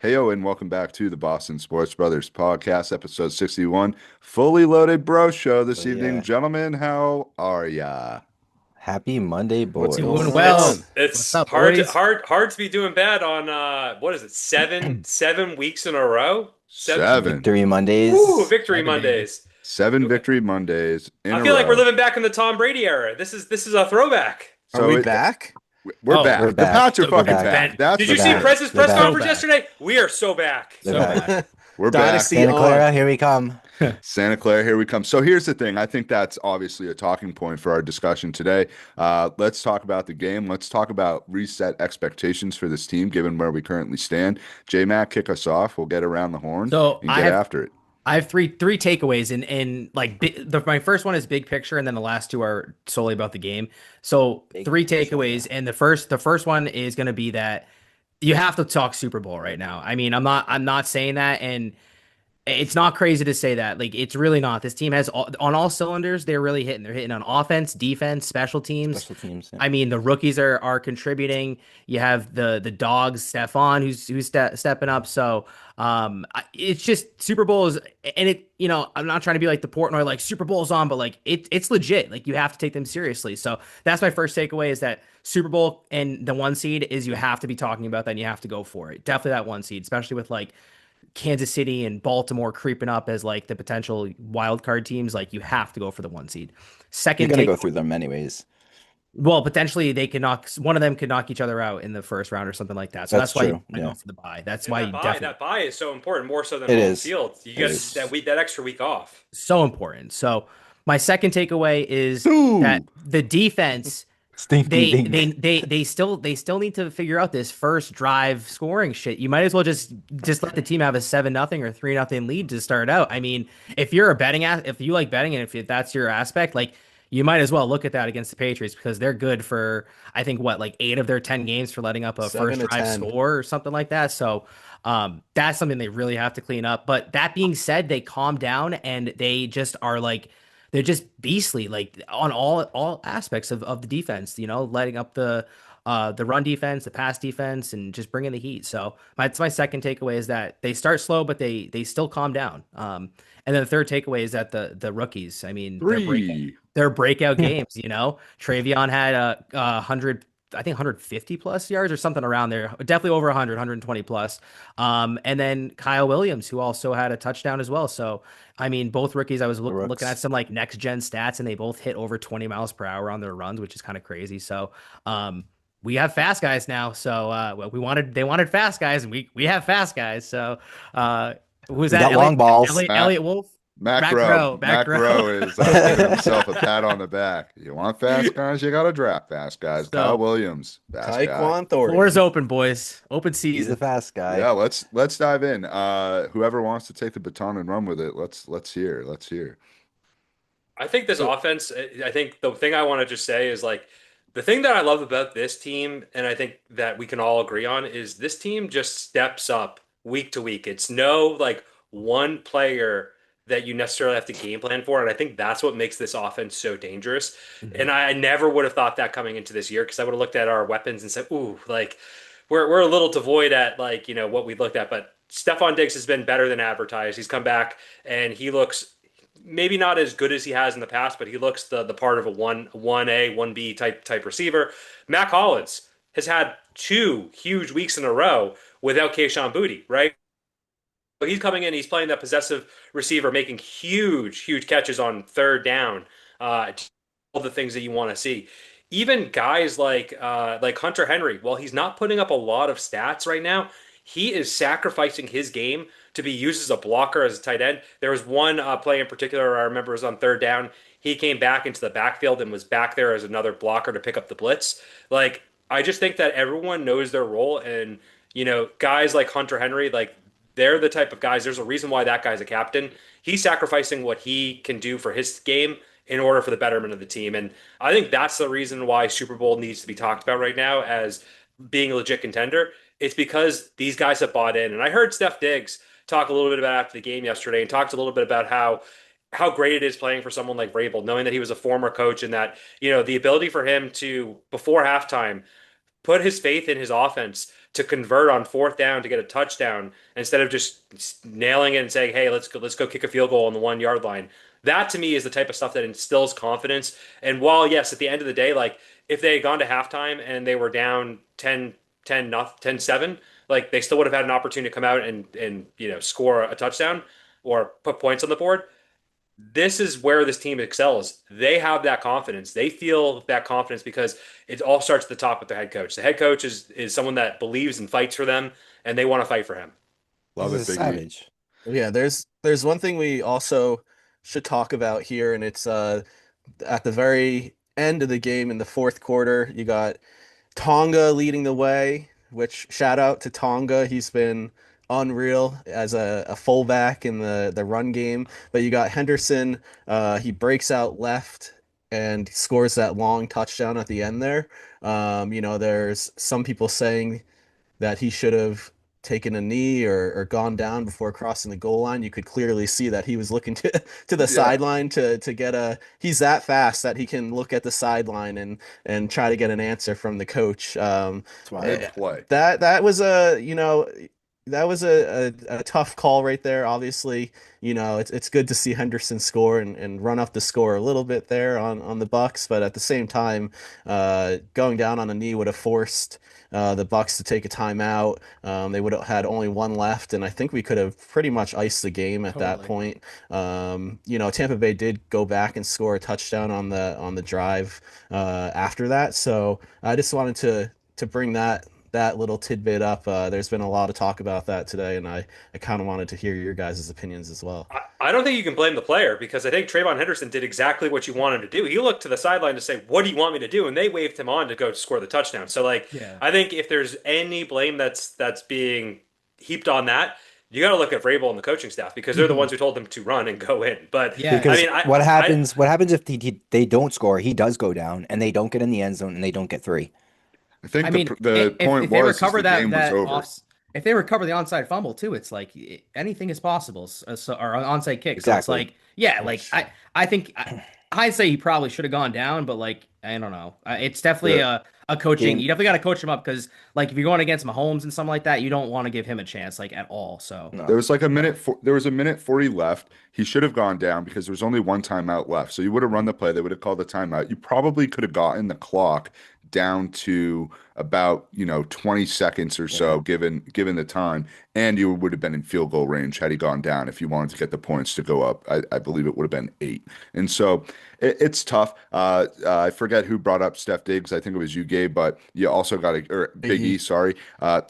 Heyo, and welcome back to the Boston Sports Brothers podcast, episode 61. Fully loaded bro show Oh this evening. yeah. Gentlemen, how are ya? Happy Monday, What's Doing going boys. well. on? What's It's up, hard to boys? hard to be doing bad on what is it, seven weeks in a row? Seven Seven. Victory Woo, Mondays. victory 7 days. Mondays. Seven victory Mondays in I a feel like we're row. living back in the Tom Brady era. This is a throwback. Are So we it, back? we're Oh, We're back. The back. Pats are so We're fucking back, back. back. Ben. That's Did for you see Back. sure. Prez's They're press back. So conference back. yesterday? We are so back. They're So back. back. We're back. Dynasty Santa on. Clara, here we come. Santa Clara, here we come. So here's the thing. I think that's obviously a talking point for our discussion today. Let's talk about the game. Let's talk about reset expectations for this team, given where we currently stand. J-Mac, kick us off. We'll get around the horn So and I get have after it. I have three takeaways, and like my first one is big picture, and then the last two are solely about the game. So Big three picture. takeaways, and the first one is going to be that you have to talk Super Bowl right now. I mean, I'm not saying that, and it's not crazy to say that. Like, it's really not. This team has on all cylinders. They're really hitting. They're hitting on offense, defense, special teams. Special teams. Yeah. I mean, the rookies are contributing. You have the dogs, Stefan, who's stepping up. So, it's just Super Bowl is, and it. I'm not trying to be like the Portnoy like Super Bowl's on, but like it's legit. Like, you have to take them seriously. So that's my first takeaway is that Super Bowl and the one seed is you have to be talking about that and you have to go for it. Definitely that one seed, especially with like Kansas City and Baltimore creeping up as like the potential wild card teams. Like, you have to go for the one seed. You're Second gonna take, go through them anyways. well, potentially they can knock one of them could knock each other out in the first round or something like that. So That's that's why true. I go Yeah. for the bye. That's And why that you buy, definitely that buy is so important, more so than It home is. field. You It get is. that extra week off. so important. So my second takeaway is that Two. the defense Stinky they dink. they they they still need to figure out this first drive scoring shit. You might as well just let the team have a 7-0 or 3-0 lead to start out. I mean, if you're a if you like betting and if that's your aspect, like, you might as well look at that against the Patriots because they're good for, I think, what, like 8 of their 10 games for letting up a Seven first to drive 10. score or something like that. So that's something they really have to clean up. But that being said, they calm down and they just are like they're just beastly, like on all aspects of the defense. Letting up the run defense, the pass defense, and just bringing the heat. So that's my second takeaway is that they start slow, but they still calm down. And then the third takeaway is that the rookies, I mean, Three. their breakout games. Travion had a hundred. I think 150 plus yards or something around there. Definitely over 100, 120 plus. And then Kyle Williams, who also had a touchdown as well. So, I mean, both rookies, I was looking at Rooks. some like next gen stats and they both hit over 20 miles per hour on their runs, which is kind of crazy. So, we have fast guys now. So, well, they wanted fast guys and we have fast guys. So, who's We that? got long balls. Matt, Elliot Wolf? Mac Back Rowe. row, back Mac row. Rowe is giving himself a pat on the back. You want fast guys? You got to draft fast guys. Kyle So, Williams, fast guy. Taekwon floor is Thornton. open, boys. Open He's the season. fast guy. Yeah, let's dive in. Whoever wants to take the baton and run with it, let's hear. Let's hear. I think this offense, I think the thing I want to just say is like the thing that I love about this team, and I think that we can all agree on, is this team just steps up week to week. It's no like one player that you necessarily have to game plan for. And I think that's what makes this offense so dangerous. Mhm. And I never would have thought that coming into this year because I would have looked at our weapons and said, ooh, like we're a little devoid at like, what we looked at. But Stephon Diggs has been better than advertised. He's come back and he looks maybe not as good as he has in the past, but he looks the part of a one A, one B type receiver. Mac Hollins has had two huge weeks in a row without Kayshon Boutte, right? So he's coming in, he's playing that possessive receiver, making huge catches on third down. All the things that you want to see. Even guys like Hunter Henry, while he's not putting up a lot of stats right now, he is sacrificing his game to be used as a blocker as a tight end. There was one play in particular I remember was on third down. He came back into the backfield and was back there as another blocker to pick up the blitz. Like I just think that everyone knows their role, and guys like Hunter Henry, like they're the type of guys. There's a reason why that guy's a captain. He's sacrificing what he can do for his game in order for the betterment of the team. And I think that's the reason why Super Bowl needs to be talked about right now as being a legit contender. It's because these guys have bought in. And I heard Steph Diggs talk a little bit about after the game yesterday and talked a little bit about how great it is playing for someone like Vrabel, knowing that he was a former coach and that, the ability for him to, before halftime, put his faith in his offense to convert on fourth down to get a touchdown instead of just nailing it and saying, "Hey, let's go kick a field goal on the 1 yard line." That to me is the type of stuff that instills confidence. And while yes, at the end of the day, like if they had gone to halftime and they were down 10 nothing, 10-7, like they still would have had an opportunity to come out and score a touchdown or put points on the board. This is where this team excels. They have that confidence. They feel that confidence because it all starts at the top with the head coach. The head coach is someone that believes and fights for them, and they want to fight for him. Love He's it, a Biggie. savage. Yeah, there's one thing we also should talk about here, and it's at the very end of the game in the fourth quarter, you got Tonga leading the way, which shout out to Tonga. He's been unreal as a fullback in the run game. But you got Henderson, he breaks out left and scores that long touchdown at the end there. There's some people saying that he should have taken a knee or gone down before crossing the goal line. You could clearly see that he was looking to the Yeah. sideline to get he's that fast that he can look at the sideline and try to get an answer from the coach. That's why. Good play. That was a tough call right there. Obviously, it's good to see Henderson score and run up the score a little bit there on the Bucks, but at the same time, going down on a knee would have forced the Bucks to take a timeout. They would have had only one left, and I think we could have pretty much iced the game at that point. Tampa Bay did go back and score a touchdown on the drive after that. So I just wanted to bring that little tidbit up. There's been a lot of talk about that today, and I kind of wanted to hear your guys' opinions as well. I don't think you can blame the player because I think Trayvon Henderson did exactly what you wanted to do. He looked to the sideline to say, "What do you want me to do?" And they waved him on to go score the touchdown. So, Yeah. I think if there's any blame that's being heaped on that, you got to look at Vrabel and the coaching staff because they're the ones who told them to run and go in. But Yeah. Because what happens? I, What happens if they don't score? He does go down, and they don't get in the end zone, and they don't get three. I think I mean, the point if they was is recover the game was over. if they recover the onside fumble too, it's like anything is possible. Or onside kick. So it's Exactly. like, yeah, like I think hindsight he probably should have gone down, but like I don't know. It's definitely a coaching. Game- You definitely got to coach him up because like if you're going against Mahomes and something like that, you don't want to give him a chance like at all. So No. There was like there was a minute 40 left. He should have gone down because there was only one timeout left. So you would have run the play. They would have called the timeout. You probably could have gotten the clock down to about 20 seconds or so given the time, and you would have been in field goal range had he gone down if you wanted to get the points to go up. I believe it would have been 8. And so it's tough. I forget who brought up Steph Diggs. I think it was you, Gabe, but you also got to, or Big E, sorry.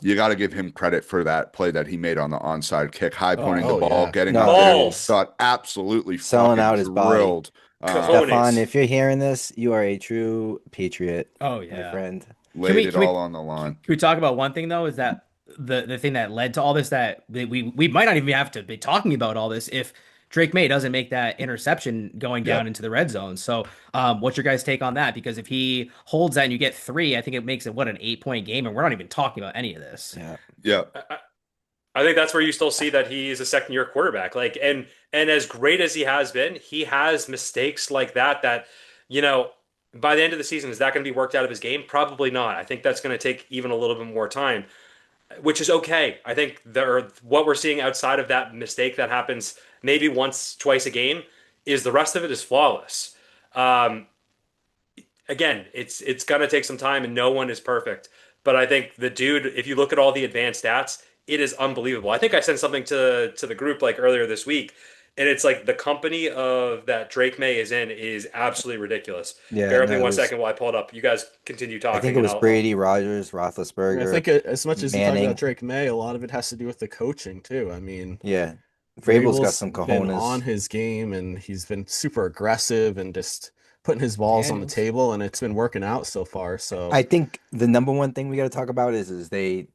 You got to give him credit for that play that he made on the onside kick, high pointing the ball, yeah. getting No. up there. Balls. Got absolutely Selling fucking out his body. drilled. Cojones. Stefan, if you're hearing this, you are a true Patriot, oh my yeah. friend. Laid it can we- all on the line. Can we talk about one thing though? Is that the thing that led to all this that we might not even have to be talking about all this if Drake May doesn't make that interception going down into the red zone. So, what's your guys' take on that? Because if he holds that and you get 3, I think it makes it an 8-point game, and we're not even talking about any of this. Yeah. Yeah. I think that's where you still see that he's a second-year quarterback. And as great as he has mistakes like that by the end of the season, is that going to be worked out of his game? Probably not. I think that's going to take even a little bit more time, which is okay. I think what we're seeing outside of that mistake that happens maybe once, twice a game is the rest of it is flawless. Again, it's going to take some time and no one is perfect. But I think the dude, if you look at all the advanced stats, it is unbelievable. I think I sent something to the group like earlier this week, and it's like the company of that Drake May is in is absolutely ridiculous. Yeah, Bear with me no, it one was- second while I pull it up. You guys continue talking. I think it and was Brady, Rogers, Roethlisberger. I think as much as you talk Manning. about Drake May, a lot of it has to do with the coaching too. I mean, Yeah. Vrabel's got Vrabel's some been cojones. on his game, and he's been super aggressive and just putting his balls on the Daniels. table, and it's been working out so far. So I think the number one thing we got to talk about is they've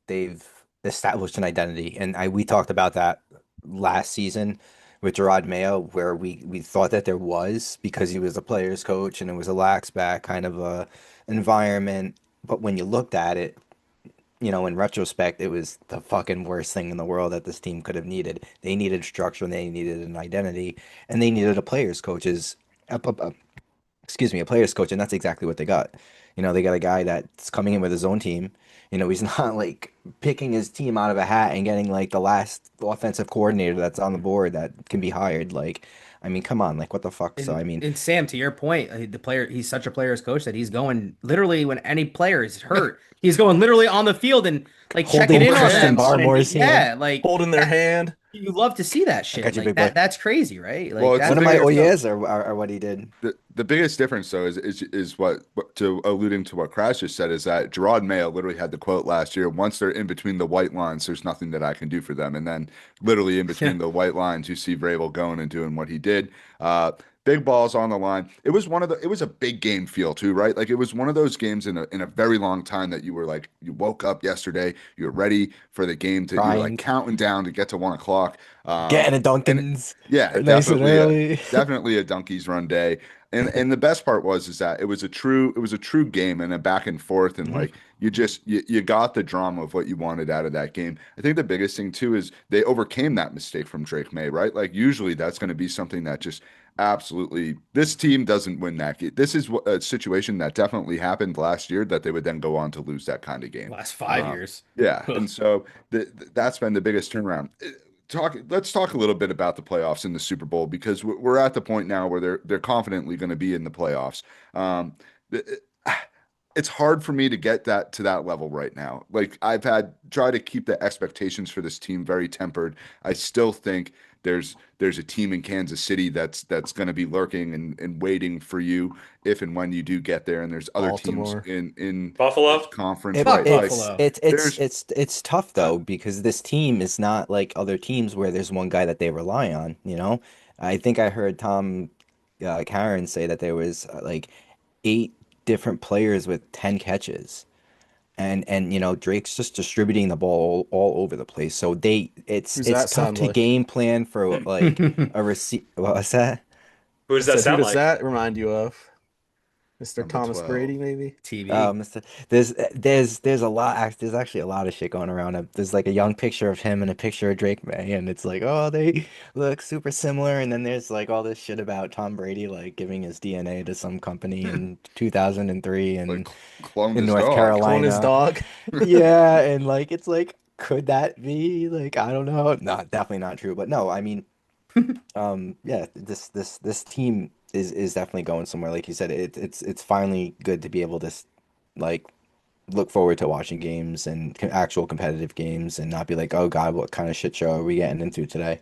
established an identity, and we talked about that last season with Gerard Mayo, where we thought that there was because he was a player's coach and it was a lax back kind of a environment. But when you looked at it, in retrospect, it was the fucking worst thing in the world that this team could have needed. They needed structure, and they needed an identity, and they needed a player's coach. excuse me, a players coach, and that's exactly what they got. They got a guy that's coming in with his own team. He's not like picking his team out of a hat and getting like the last offensive coordinator that's on the board that can be hired. Like, I mean, come on, like what the fuck? So I mean, And Sam, to your point, he's such a player's coach that he's going literally when any player is hurt, he's going literally on the field and like checking holding in on Christian them. Barmore's hand. Yeah, like Holding their hand. you love to see that I got shit. you, Like big boy. that's crazy, right? Well, Like it's the One that's of my biggest. oyes are what he did. The biggest difference, though, is what to alluding to what Crash just said, is that Gerard Mayo literally had the quote last year: "Once they're in between the white lines, there's nothing that I can do for them." And then, literally in between the white lines, you see Vrabel going and doing what he did. Big balls on the line. It was a big game feel too, right? Like it was one of those games in a very long time that you were like, you woke up yesterday, you were ready for the game you were like Crying, counting down to get to 1 o'clock. getting a And Dunkin's yeah, nice and early. definitely a donkey's run day. And the best part is that it was a true game and a back and forth, and Mhm. like you got the drama of what you wanted out of that game. I think the biggest thing too is they overcame that mistake from Drake May, right? Like usually that's going to be something that just absolutely this team doesn't win that game. This is a situation that definitely happened last year that they would then go on to lose that kind of game. last 5 years. Yeah, and so that's been the biggest turnaround. Let's talk a little bit about the playoffs in the Super Bowl because we're at the point now where they're confidently going to be in the playoffs. The- it's hard for me to get that to that level right now. Like I've had try to keep the expectations for this team very tempered. I still think there's a team in Kansas City that's going to be lurking and waiting for you if and when you do get there. And there's other teams Baltimore. in this Buffalo. conference, It, Fuck right? Like it's Buffalo. it's there's it's it's tough though because this team is not like other teams where there's one guy that they rely on. I think I heard Tom Karen say that there was like 8 different players with 10 catches. And Drake's just distributing the ball all over the place. So it's Who's it's that tough sound to like? game plan for like a receive. What was that? Who I does that said, who sound does like? that remind you of? Mr. number Thomas 12. Brady, maybe? TV. Mr. There's a lot. There's actually a lot of shit going around. There's like a young picture of him and a picture of Drake May, and it's like, oh, they look super similar. And then there's like all this shit about Tom Brady like giving his DNA to some company in 2003 Like and cloned in his North dog. Clone his Carolina. dog. Yeah, and like it's like, could that be like I don't know. Not definitely not true, but no, I mean, yeah, this team is definitely going somewhere. Like you said, it's finally good to be able to like look forward to watching games and actual competitive games and not be like, oh God, what kind of shit show are we getting into today?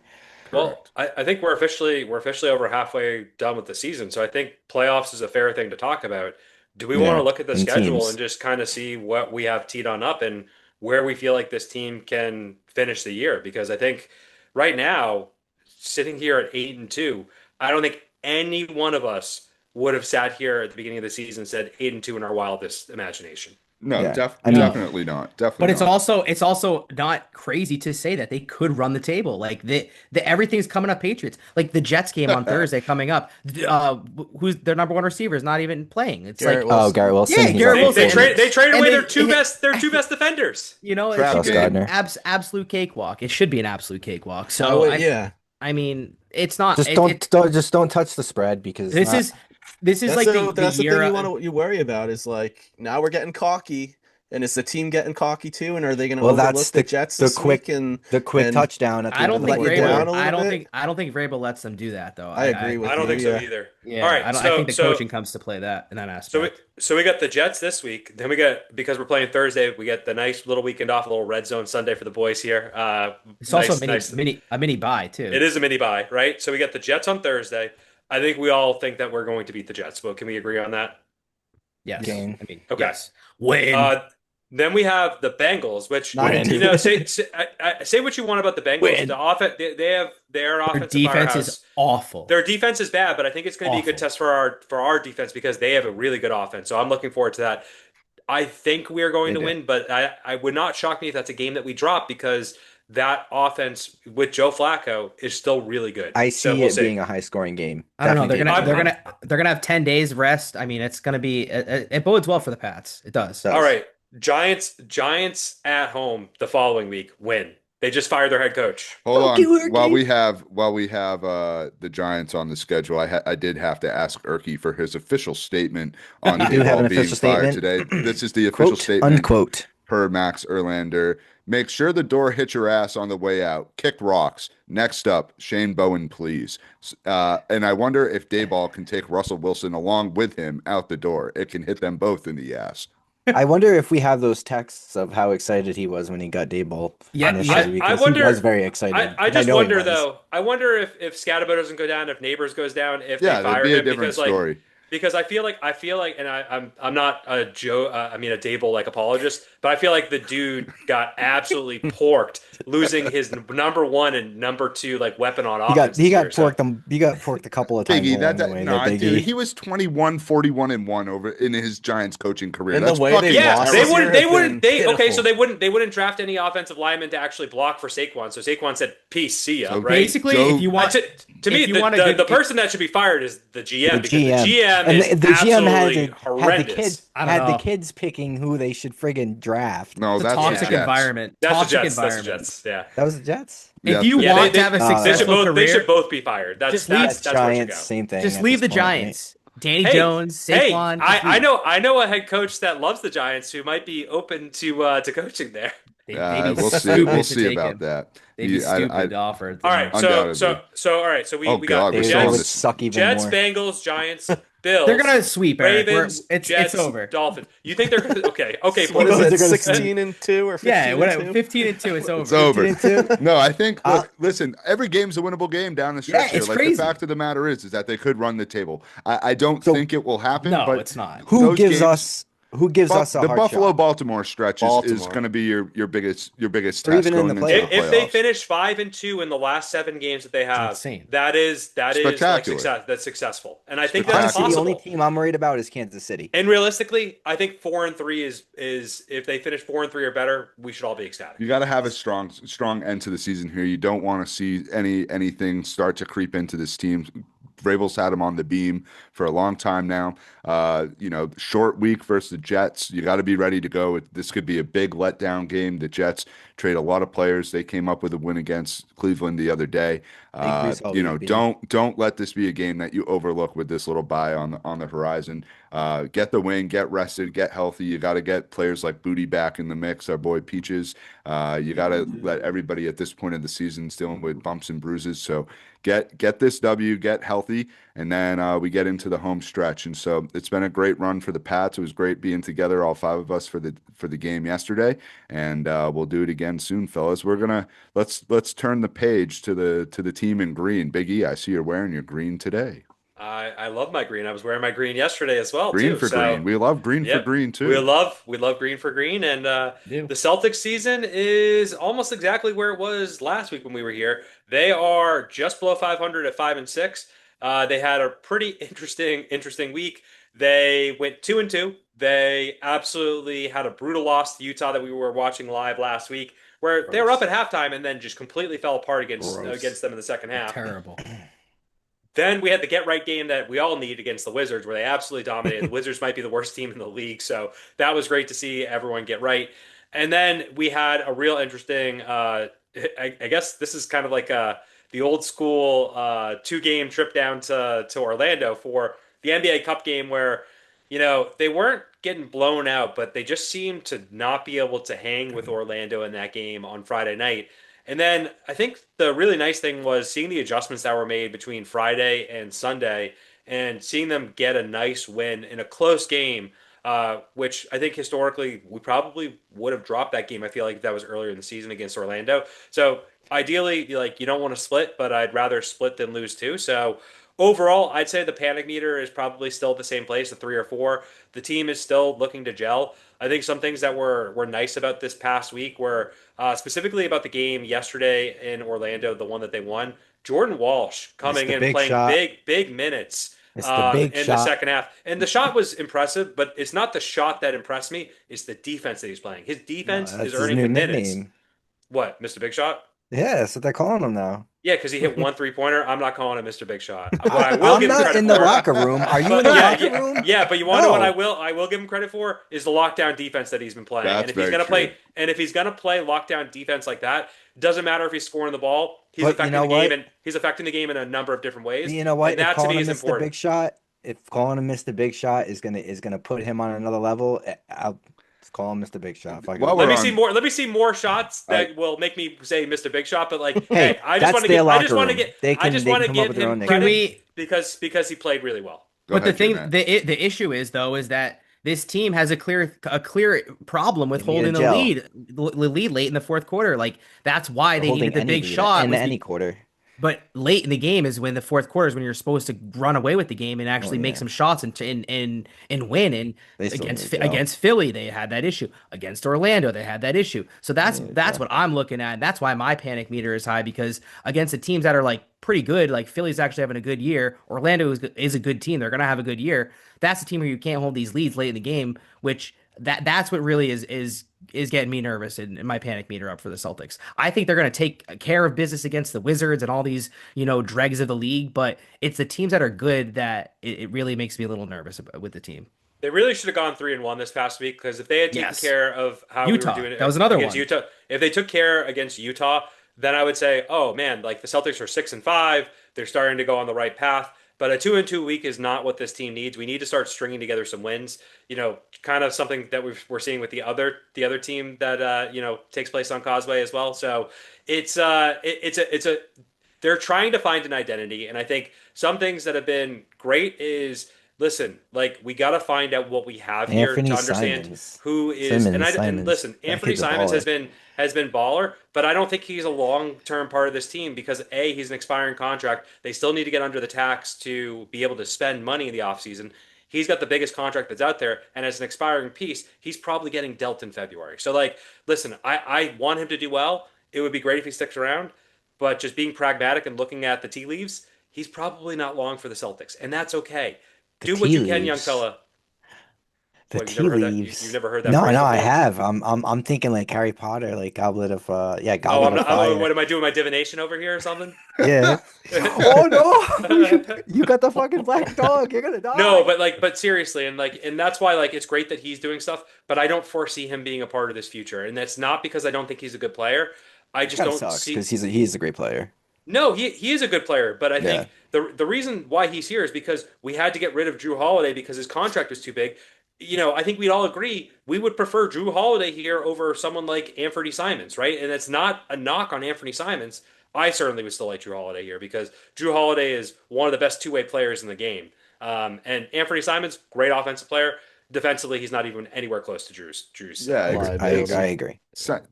Well, Correct. I think we're officially over halfway done with the season, so I think playoffs is a fair thing to talk about. Do we want to Yeah, look at the and schedule and teams. just kind of see what we have teed on up and where we feel like this team can finish the year? Because I think right now, sitting here at 8-2, I don't think any one of us would have sat here at the beginning of the season and said 8-2 in our wildest imagination. No, Yeah, I mean, No. definitely not. But Definitely it's not. also it's also not crazy to say that they could run the table. Like the everything's coming up Patriots. Like the Jets game on Thursday coming up. Who's their number one receiver is not even playing. It's Garrett like, oh, Wilson. Garrett Wilson, yeah, he's Garrett out They for they Wilson, four and trade they weeks. traded and away they their two best defenders. it should Travis be an Gardner. absolute cakewalk. It should be an absolute cakewalk. I So would, yeah. I mean, it's not Just don't touch the spread because this not. is this is like the That's the thing year. you worry about is like now we're getting cocky, and is the team getting cocky too? And are they going to Well, that's overlook the Jets the this week quick the quick and touchdown at the I end don't of the think let you fourth down quarter. a little bit? I don't think Vrabel lets them do that though. I agree I with don't you. think so Yeah. either. Yeah, All right, I think the so coaching comes to play that in that So we aspect. so we got the Jets this week. Then we got because we're playing Thursday, we get the nice little weekend off, a little red zone Sunday for the boys here. It's also a Nice, nice. mini buy It too. is a mini bye, right? So we got the Jets on Thursday. I think we all think that we're going to beat the Jets. But can we agree on that? Yes, Game. I mean Okay. yes. Win, Uh, then we have the Bengals, which Win. 9-2. say what you want about the Bengals. win. The offense they have their Their offensive defense firehouse. is awful. Their defense is bad, but I think it's going to be a good Awful. test for our defense because they have a really good offense. So I'm looking forward to that. I think we are going They to do. win, but I would not shock me if that's a game that we drop because that offense with Joe Flacco is still really good. I So see we'll it see. being a high scoring game. I don't know. Definitely They're gonna game they're time. gonna have 10 days rest. I mean, it's gonna be it bodes well for the Pats. It does. Does. All right. Giants at home the following week win. They just fired their head coach. Hold Okay, on. While Erky. we have the Giants on the schedule, I did have to ask Erky for his official statement on You do have Dayball an being official fired statement. today. This is the official Quote, statement unquote. per Max Erlander. Make sure the door hits your ass on the way out. Kick rocks. Next up, Shane Bowen, please. And I wonder if Dayball can take Russell Wilson along with him out the door. It can hit them both in the ass. I wonder if we have those texts of how excited he was when he got Dayball Yeah, initially, I because wonder. he was very excited. I And just know he wonder was. though. I wonder if Scatterbo doesn't go down, if Neighbors goes down, if Yeah, they that'd fire be a him, different story. because I feel like, and I'm not a Joe. I mean a Dable like apologist, but I feel like the dude got absolutely porked, losing his number one and number two like weapon on offense He this got year. So porked. He got porked a couple of times Biggie, along the way. nah, Big dude, E. he was 21, 41, and 1 over in his Giants coaching career. And the That's way they fucking yeah, lost they this year wouldn't. They have wouldn't. been They okay. So pitiful. they wouldn't draft any offensive lineman to actually block for Saquon. So Saquon said, "Peace, see ya." So Right. Basically, Joe- if you want To me, if you want a the good- person that should be fired is the GM, The because the GM and is the GM absolutely had horrendous. the kids I don't had the know. kids picking who they should friggin' draft. No, it's a that's the toxic Jets. environment. That's Toxic the Jets. That's the environment. Jets. Yeah. That was the Jets. Yeah, If you the- Yeah, want they- to have a they- They should successful both. career, They should both be fired. Just leave That's where it should Giants, go. same thing. just at leave the this point, right? Giants. Danny Hey, Jones, Hey, Saquon. I know a head coach that loves the Giants who might be open to coaching there. They'd be we'll see. stupid We'll to see take about him. that. They'd be stupid to offer it to All him. right, so Undoubtedly. all right, so we Oh, we God, got we're They still on would this. suck even Jets, more. Bengals, Giants, Bills. They're gonna sweep, Eric. Ravens, It's Jets, over. Dolphins. You think they're gonna, okay? Okay, What They're is gonna it, sneak. 16-2 or 15-2? Yeah, whatever. 15-2, it's over. It's over. 15-2? No, I think. Uh, Look, listen. Every game's a winnable game down the Yeah, stretch here. it's Like crazy. the fact of the matter is that they could run the table. I don't So- think it will happen. No, but it's not. Who those gives games- us a the hard Buffalo shot? Baltimore stretch is Baltimore. going to be your biggest Or test even in going the into playoffs. the If they playoffs. finish 5-2 in the last 7 games that they have, insane. that is like Spectacular. success. That's successful, and I think that's Spectacular. Honestly, the possible. only team I'm worried about is Kansas City. And realistically, I think 4-3 is if they finish 4-3 or better, we should all be ecstatic. You got to have a strong end to the season here. You don't want to see anything start to creep into this team. Vrabel's had him on the beam for a long time now. Short week versus the Jets. You got to be ready to go. This could be a big letdown game. The Jets trade a lot of players. They came up with a win against Cleveland the other day. Don't let this be a game that you overlook with this little bye on the horizon. Get the win, get rested, get healthy. You got to get players like Booty back in the mix. Our boy Peaches. You got to let everybody at this point of the season dealing with bumps and bruises. So get this W, get healthy, and then we get into the home stretch. And so it's been a great run for the Pats. It was great being together, all 5 of us, for the game yesterday, and we'll do it again soon, fellas. We're gonna let's turn the page to the team in green. Big E, I see you're wearing your green today. I love my green. I was wearing my green yesterday as well. Green too. for So, green. We love green for yep, green too. We love green for green, and the Celtics season is almost exactly where it was last week when we were here. They are just below 500 at 5-6. They had a pretty interesting week. They went 2-2. They absolutely had a brutal loss to Utah that we were watching live last week, where they were up at halftime and then just completely fell apart against them in the second half. Terrible. Then we had the get right game that we all need against the Wizards, where they absolutely dominated. The Wizards might be the worst team in the league, so that was great to see everyone get right. And then we had a real interesting. I guess this is kind of like the old school 2-game trip down to Orlando for the NBA Cup game, where they weren't getting blown out, but they just seemed to not be able to hang with Orlando in that game on Friday night. And then I think the really nice thing was seeing the adjustments that were made between Friday and Sunday and seeing them get a nice win in a close game, which I think historically we probably would have dropped that game. I feel like that was earlier in the season against Orlando. So ideally, you don't want to split, but I'd rather split than lose too. So overall, I'd say the panic meter is probably still at the same place, the 3 or 4. The team is still looking to gel. I think some things that were nice about this past week were specifically about the game yesterday in Orlando, the one that they won. Jordan Walsh coming in playing big minutes in the second half. And the shot was impressive, but it's not the shot that impressed me. It's the defense that he's playing. His defense is earning the minutes. What, Mr. Big Shot? Yeah, that's what they're calling him now. Yeah, because he hit one 3-pointer. I'm not calling him Mr. Big Shot. What I will I'm give him not credit in the for, locker room. Are you in but the yeah, locker yeah, room? yeah. But you want to know what No. I will give him credit for is the lockdown defense that he's been playing. And That's if he's very gonna true. play, and if he's gonna play lockdown defense like that, doesn't matter if he's scoring the ball. He's But you affecting know the game, what? and he's affecting the game in a number of different ways. You know And what? If that to calling me him is Mr. important. Big Shot, if calling him Mr. Big Shot is gonna put him on another level, I'll just call him Mr. Big Shot. Fuck it, While let's we're Let do me it. see on, more. Let me see more shots I that will make me say Mr. Big Shot. But like, hey, Hey, I just want that's to their give. I just locker want to room. get. They I can just they want can to come up give with their own him Can nickname. credit we? because he played really well. go But the ahead, J thing, Man. the issue is though, is that this team has a clear problem with They need a holding gel. the lead late in the fourth quarter. Like that's why they Holding needed the any big lead shot in was any quarter. but late in the game is when the fourth quarter is when you're supposed to run away with the game and Oh actually make yeah, some shots and win. And they still need a gel. against Philly, they had that issue. Against Orlando, they had that issue. So They that's need a that's gel. what I'm looking at. And that's why my panic meter is high because against the teams that are like pretty good, like Philly's actually having a good year. Orlando is a good team. They're gonna have a good year. That's a team where you can't hold these leads late in the game, which that's what really is getting me nervous and my panic meter up for the Celtics. I think they're going to take care of business against the Wizards and all these, dregs of the league, but it's the teams that are good that it really makes me a little nervous with the team. They really should have gone 3-1 this past week because if they had taken Yes. care of how we were Utah. doing That it was another against one. Utah, if they took care against Utah, then I would say, oh man, like the Celtics are 6-5, they're starting to go on the right path. But a 2-2 week is not what this team needs. We need to start stringing together some wins. Kind of something that we're seeing with the other team that takes place on Causeway as well. So it's a they're trying to find an identity, and I think some things that have been great is listen, like we got to find out what we have here to Anthony understand Simons. who is and Simmons, I and Simons. listen, That Anthony kid's a Simons has baller. been baller, but I don't think he's a long-term part of this team because A, he's an expiring contract. They still need to get under the tax to be able to spend money in the offseason. He's got the biggest contract that's out there, and as an expiring piece, he's probably getting dealt in February. So like, listen, I want him to do well. It would be great if he sticks around, but just being pragmatic and looking at the tea leaves, he's probably not long for the Celtics, and that's okay. The Do what tea you can, young leaves. fella. The What, you've tea never heard that? You've leaves. never heard that No, phrase no, I before? have. I'm thinking like Harry Potter, like Goblet of yeah, Oh, Goblet of what Fire. am I doing? My divination over here or something? Yeah. Oh no! You got the fucking black dog. You're gonna No, die. but seriously, and that's why like it's great that he's doing stuff, but I don't foresee him being a part of this future, and that's not because I don't think he's a good player. I Which just kind of don't sucks see. because he's a great player. No, he is a good player, but I Yeah. think the reason why he's here is because we had to get rid of Drew Holiday because his contract was too big. I think we'd all agree we would prefer Drew Holiday here over someone like Anthony Simons, right? And it's not a knock on Anthony Simons. I certainly would still like Drew Holiday here because Drew Holiday is one of the best two-way players in the game. And Anthony Simons, great offensive player. Defensively, he's not even anywhere close to Drew's Yeah, abilities. I agree.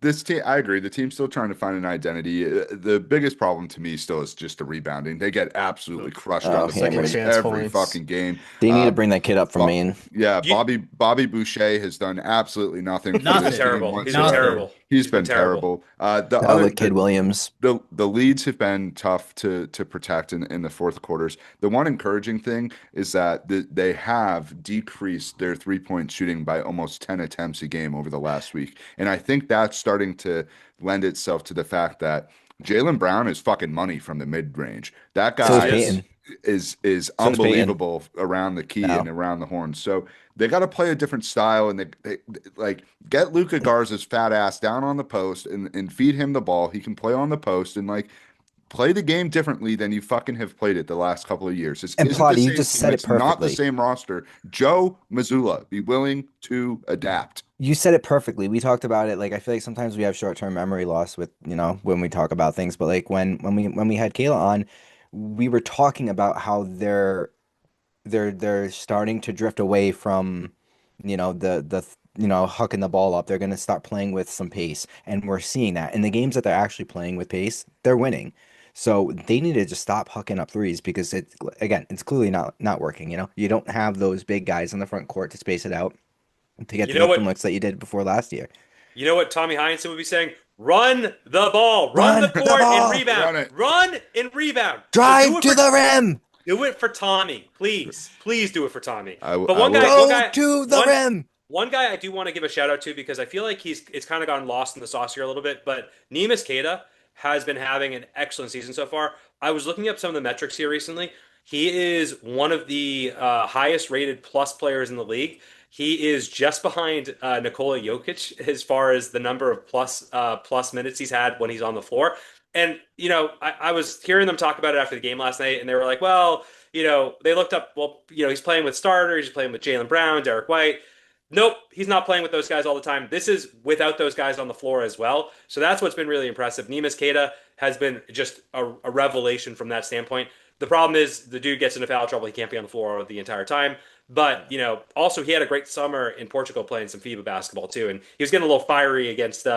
this team, I agree. The team's still trying to find an identity. The biggest problem to me still is just the rebounding. They get absolutely crushed on Oh, the Second boards hammered. chance every points. fucking game. They need to Uh, bring that kid up from Bo- Maine. yeah, You, Bobby Boucher has done absolutely nothing for he's been this Nothing. team terrible. He's been whatsoever. Nothing. terrible. He's He's been been terrible. terrible. The The other other kid, Williams. the leads have been tough to protect in the fourth quarters. The one encouraging thing is that they have decreased their 3-point shooting by almost 10 attempts a game over the last week, and I think that's starting to lend itself to the fact that Jaylen Brown is fucking money from the mid range. That So is Yes, he guy is. Peyton. is So is Peyton. unbelievable around the key and Now. around the horn. So they got to play a different style, and they like get Luka Garza's fat ass down on the post and feed him the ball. He can play on the post and like play the game differently than you fucking have played it the last couple of years. This And isn't the Plotty, you same just team. said it It's not the perfectly. same roster. Joe Mazzulla, be willing to adapt. You said it perfectly. We talked about it. Like I feel like sometimes we have short-term memory loss with, when we talk about things. But like when we had Kayla on, we were talking about how they're starting to drift away from, hucking the ball up. They're gonna start playing with some pace. And we're seeing that. In the games that they're actually playing with pace, they're winning. So they need to just stop hucking up threes because it's clearly not working. You don't have those big guys on the front court to space it out to get You the know open what? looks that you did before last year. You know what Tommy Heinsohn would be saying? Run the ball, run Run the the court, and ball, rebound. Run it. Run and rebound. So drive to the rim, do it for Tommy, please, please do it for Tommy. I, But I will. go to the one rim. one guy I do want to give a shout out to because I feel like it's kind of gone lost in the sauce here a little bit. But Neemias Queta has been having an excellent season so far. I was looking up some of the metrics here recently. He is one of the highest rated plus players in the league. He is just behind Nikola Jokic as far as the number of plus minutes he's had when he's on the floor. And I was hearing them talk about it after the game last night, and they were like, "Well, they looked up. Well, he's playing with starters. He's playing with Jaylen Brown, Derek White. Nope, he's not playing with those guys all the time. This is without those guys on the floor as well. So that's what's been really impressive. Neemias Queta has been just a revelation from that standpoint. The problem is the dude gets into foul trouble. He can't be on the floor the entire time. But also he had a great summer in Portugal playing some FIBA basketball too, and he was getting a little fiery against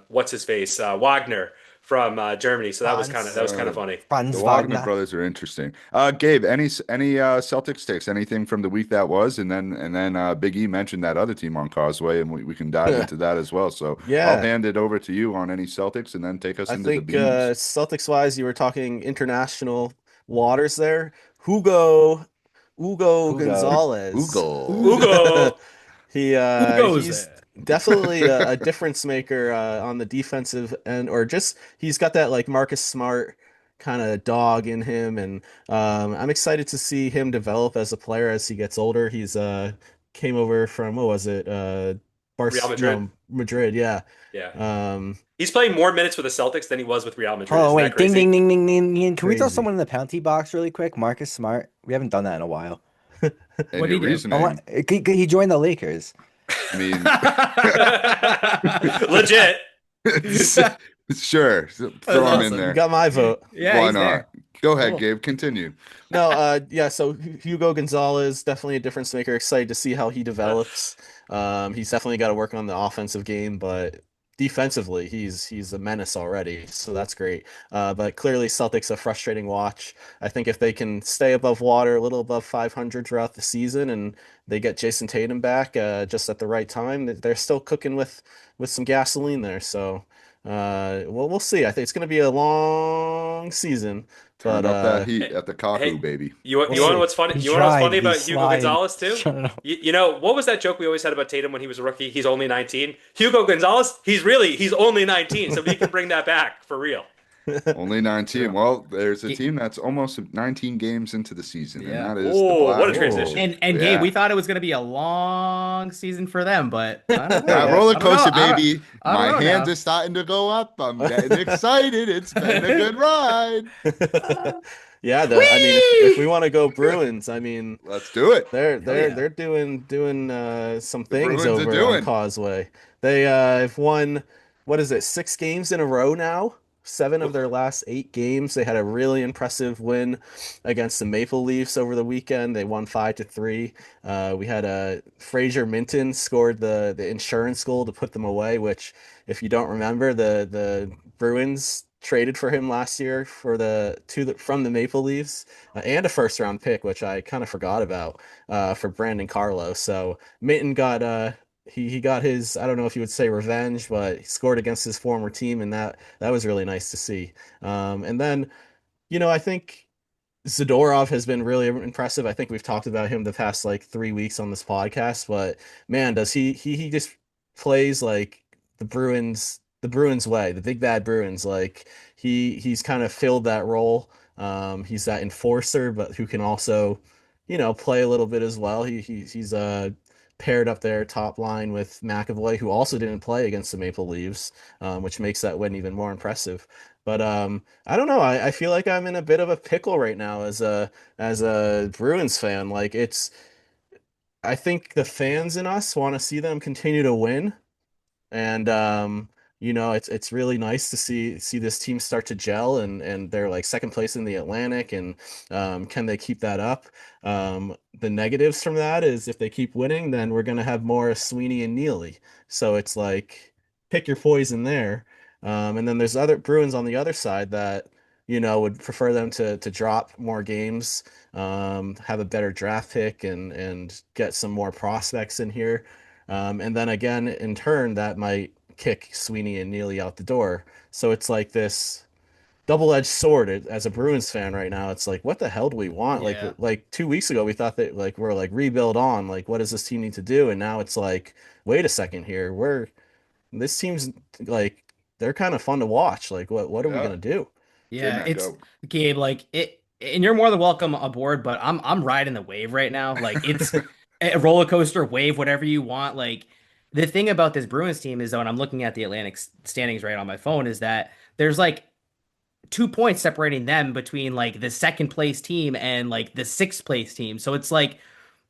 what's his face Wagner from Germany. So that was kind of funny. Franz The Wagner Wagner. brothers are interesting. Gabe, any Celtics takes? Anything from the week that was, and then Big E mentioned that other team on Causeway, and we can dive into that as well. So Yeah. I'll hand it over to you on any Celtics, and then take us I into the think beans. Celtics wise, you were talking international waters there. Hugo Hugo. Gonzalez. Ugo. Ugo's He's there. definitely a difference maker on the defensive end, or just he's got that like Marcus Smart kind of dog in him, and I'm excited to see him develop as a player as he gets older. He's came over from what was it? Real Madrid. No, Madrid, yeah. Yeah. Um, He's playing more minutes with the Celtics than he was with Real Madrid. Oh Isn't that wait, ding crazy? ding ding ding ding ding. Can we throw Crazy. someone in the penalty box really quick? Marcus Smart. We haven't done that in a while. And What'd your he do? reasoning, He joined the Lakers. I mean, Legit. sure, throw him in awesome. you there. got my vote. Yeah, Why he's not? there. Go ahead, Cool. Gabe. Continue. No, yeah, so Hugo Gonzalez, definitely a difference maker. Excited to see how he develops. He's definitely got to work on the offensive game, but defensively, he's a menace already, so that's great. But clearly, Celtics a frustrating watch. I think if they can stay above water, a little above 500 throughout the season, and they get Jason Tatum back just at the right time, they're still cooking with some gasoline there. So, we'll see. I think it's going to be a long season, Turn but up that heat at the Kaku, Hey, baby. you want We'll you want to know see. what's funny? He's You want to know what's trying, funny about he's Hugo sliding. Gonzalez too? Shut up. What was that joke we always had about Tatum when he was a rookie? He's only 19. Hugo Gonzalez, he's only 19, so we can bring that back for real. Only 19. True. Well, there's a He- team that's almost 19 games into the season, Yeah. and that is Oh, the what a Blackhawks. transition. And Yeah. Gabe, we thought it was going to be a long season for them, but I don't know. That Yeah. roller I don't know. coaster, I don't- baby. I don't My know hands now. are starting to go up. I'm getting excited. It's been a good ride. Yeah, I mean, if we want to go Bruins, I mean, Let's do it. they're yeah. doing some The things Bruins are over doing. on Causeway. They have won, what is it, 6 games in a row now? 7 of their last 8 games. They had a really impressive win against the Maple Leafs over the weekend. They won 5-3. We had Fraser Minton scored the insurance goal to put them away, which, if you don't remember, the Bruins traded for him last year from the Maple Leafs and a first round pick, which I kind of forgot about for Brandon Carlo. So Minton got he got his, I don't know if you would say revenge, but he scored against his former team, and that was really nice to see. And then I think Zadorov has been really impressive. I think we've talked about him the past like 3 weeks on this podcast, but man, does he just plays like the Bruins way, the big bad Bruins. Like he's kind of filled that role. He's that enforcer, but who can also, play a little bit as well. He's paired up there top line with McAvoy, who also didn't play against the Maple Leafs, which makes that win even more impressive. But I don't know. I feel like I'm in a bit of a pickle right now as a Bruins fan. Like I think the fans in us want to see them continue to win, and it's really nice to see this team start to gel, and they're like second place in the Atlantic, and can they keep that up? The negatives from that is if they keep winning, then we're gonna have more Sweeney and Neely. So it's like pick your poison there. And then there's other Bruins on the other side that would prefer them to drop more games, have a better draft pick, and get some more prospects in here. And then again, in turn, that might kick Sweeney and Neely out the door. So it's like this double-edged sword as a Bruins fan right now. It's like, what the hell do we want? Yeah. Like 2 weeks ago, we thought that like we're like rebuild on. Like, what does this team need to do? And now it's like, wait a second here. This team's like they're kind of fun to watch. Like what are we Yeah. gonna do? Yeah, J-Man, it's go. Gabe, like it, and you're more than welcome aboard, but I'm riding the wave right now. Like it's a roller coaster wave, whatever you want. Like the thing about this Bruins team is, though, and I'm looking at the Atlantic standings right on my phone, is that there's like 2 points separating them between like the second place team and like the sixth place team. So it's like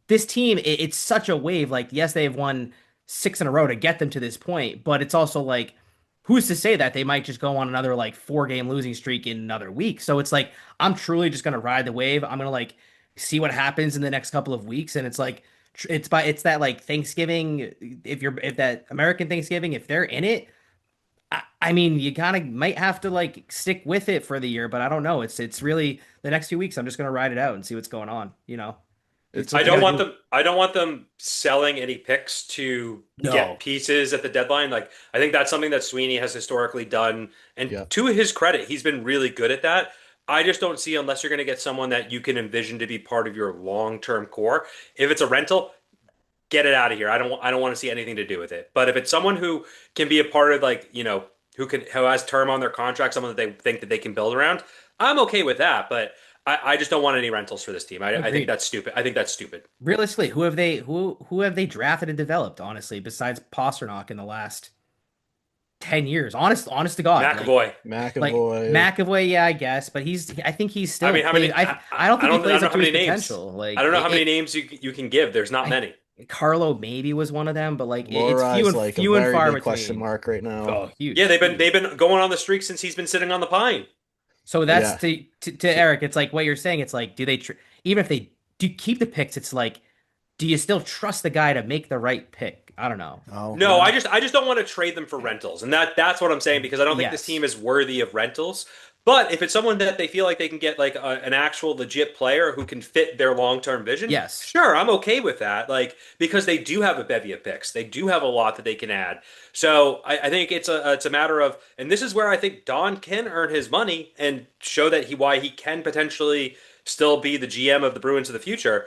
this team, it's such a wave. Like, yes, they've won six in a row to get them to this point, but it's also like, who's to say that they might just go on another like 4 game losing streak in another week? So it's like, I'm truly just gonna ride the wave. I'm gonna like see what happens in the next couple of weeks, and it's like, it's that like Thanksgiving. If that American Thanksgiving, if they're in it. I mean, you kind of might have to like stick with it for the year, but I don't know. It's really the next few weeks. I'm just gonna ride it out and see what's going on. You know, It's it's a what I you don't gotta want do. them. I don't want them selling any picks to get No, pieces at the deadline. Like I think that's something that Sweeney has historically done, and Yeah. to his credit, he's been really good at that. I just don't see unless you're going to get someone that you can envision to be part of your long-term core. If it's a rental, get it out of here. I don't want to see anything to do with it. But if it's someone who can be a part of like, who has term on their contract, someone that they think that they can build around, I'm okay with that. But I just don't want any rentals for this team. I think agreed. that's stupid. I think that's stupid. Realistically, who have they drafted and developed? Honestly, besides Pasternak in the last 10 years, honest to God, McAvoy. like McAvoy. McAvoy, yeah, I guess, but I think he's I still mean, how many? plays. I don't think he I plays don't know up how to his many names. potential. I Like don't know how many names you can give. There's not I, many. Carlo maybe was one of them, but like it's Laura is like a few and very far big question between. mark right now. Oh, Yeah, huge, they've huge. been going on the streak since he's been sitting on the pine. So that's Yeah. to Eric. It's like what you're saying. It's like, do they even if they do keep the picks? It's like, do you still trust the guy to make the right pick? I don't know. Oh, No, yeah. I just don't want to trade them for rentals, and that's what I'm saying because I don't think this Yes. team is worthy of rentals. But if it's someone that they feel like they can get like an actual legit player who can fit their long-term vision, Yes. sure, I'm okay with that. Like because they do have a bevy of picks, they do have a lot that they can add. So I think it's a matter of, and this is where I think Don can earn his money and show that why he can potentially still be the GM of the Bruins of the future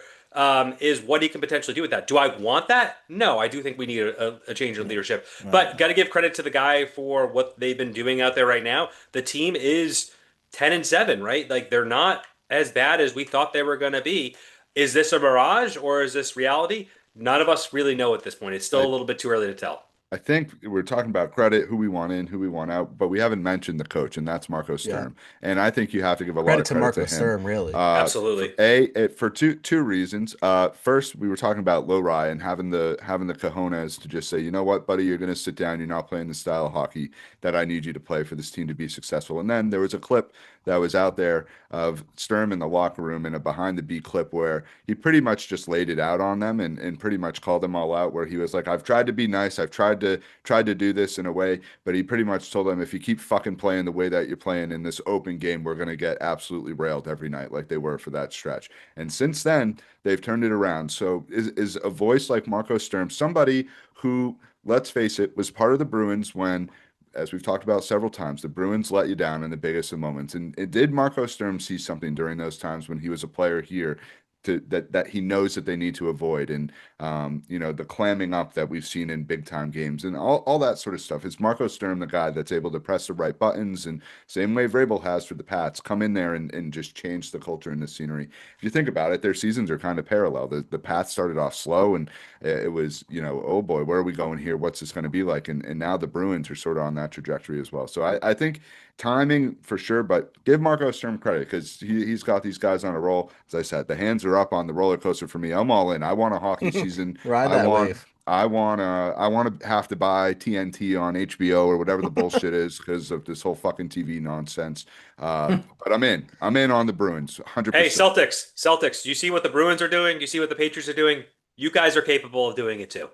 is what he can potentially do with that. Do I want that? No, I do think we need a change in leadership. Right. But got to give credit to the guy for what they've been doing out there right now. The team is 10-7, right? Like they're not as bad as we thought they were going to be. Is this a mirage or is this reality? None of us really know at this point. It's still a I, little bit too early to tell. I think we're talking about credit, who we want in, who we want out, but we haven't mentioned the coach, and that's Marco Yeah. Sturm. And I think you have to give a lot Credit of to credit Marco to him. Sturm, really. Absolutely. For two reasons. First, we were talking about Lowry and having the cojones to just say, you know what, buddy, you're going to sit down. You're not playing the style of hockey that I need you to play for this team to be successful. And then there was a clip that was out there of Sturm in the locker room in a behind the beat clip where he pretty much just laid it out on them and pretty much called them all out. Where he was like, "I've tried to be nice. I've tried to do this in a way," but he pretty much told them, "If you keep fucking playing the way that you're playing in this open game, we're gonna get absolutely railed every night, like they were for that stretch." And since then, they've turned it around. So is a voice like Marco Sturm somebody who, let's face it, was part of the Bruins when, as we've talked about several times, the Bruins let you down in the biggest of moments. And did Marco Sturm see something during those times when he was a player here that he knows that they need to avoid? And the clamming up that we've seen in big time games and all that sort of stuff. Is Marco Sturm the guy that's able to press the right buttons and same way Vrabel has for the Pats, come in there and just change the culture and the scenery? If you think about it, their seasons are kind of parallel. The Pats started off slow and it was, oh boy, where are we going here? What's this going to be like? And now the Bruins are sort of on that trajectory as well. So I think timing for sure, but give Marco Sturm credit because he's got these guys on a roll. As I said, the hands are up on the roller coaster for me. I'm all in. I want a hockey season. Ride I that want wave. I want to have to buy TNT on HBO or whatever the bullshit is because of this whole fucking TV nonsense. But I'm in. I'm in on the Bruins, Hey, 100%. Celtics, you see what the Bruins are doing? You see what the Patriots are doing? You guys are capable of doing it too.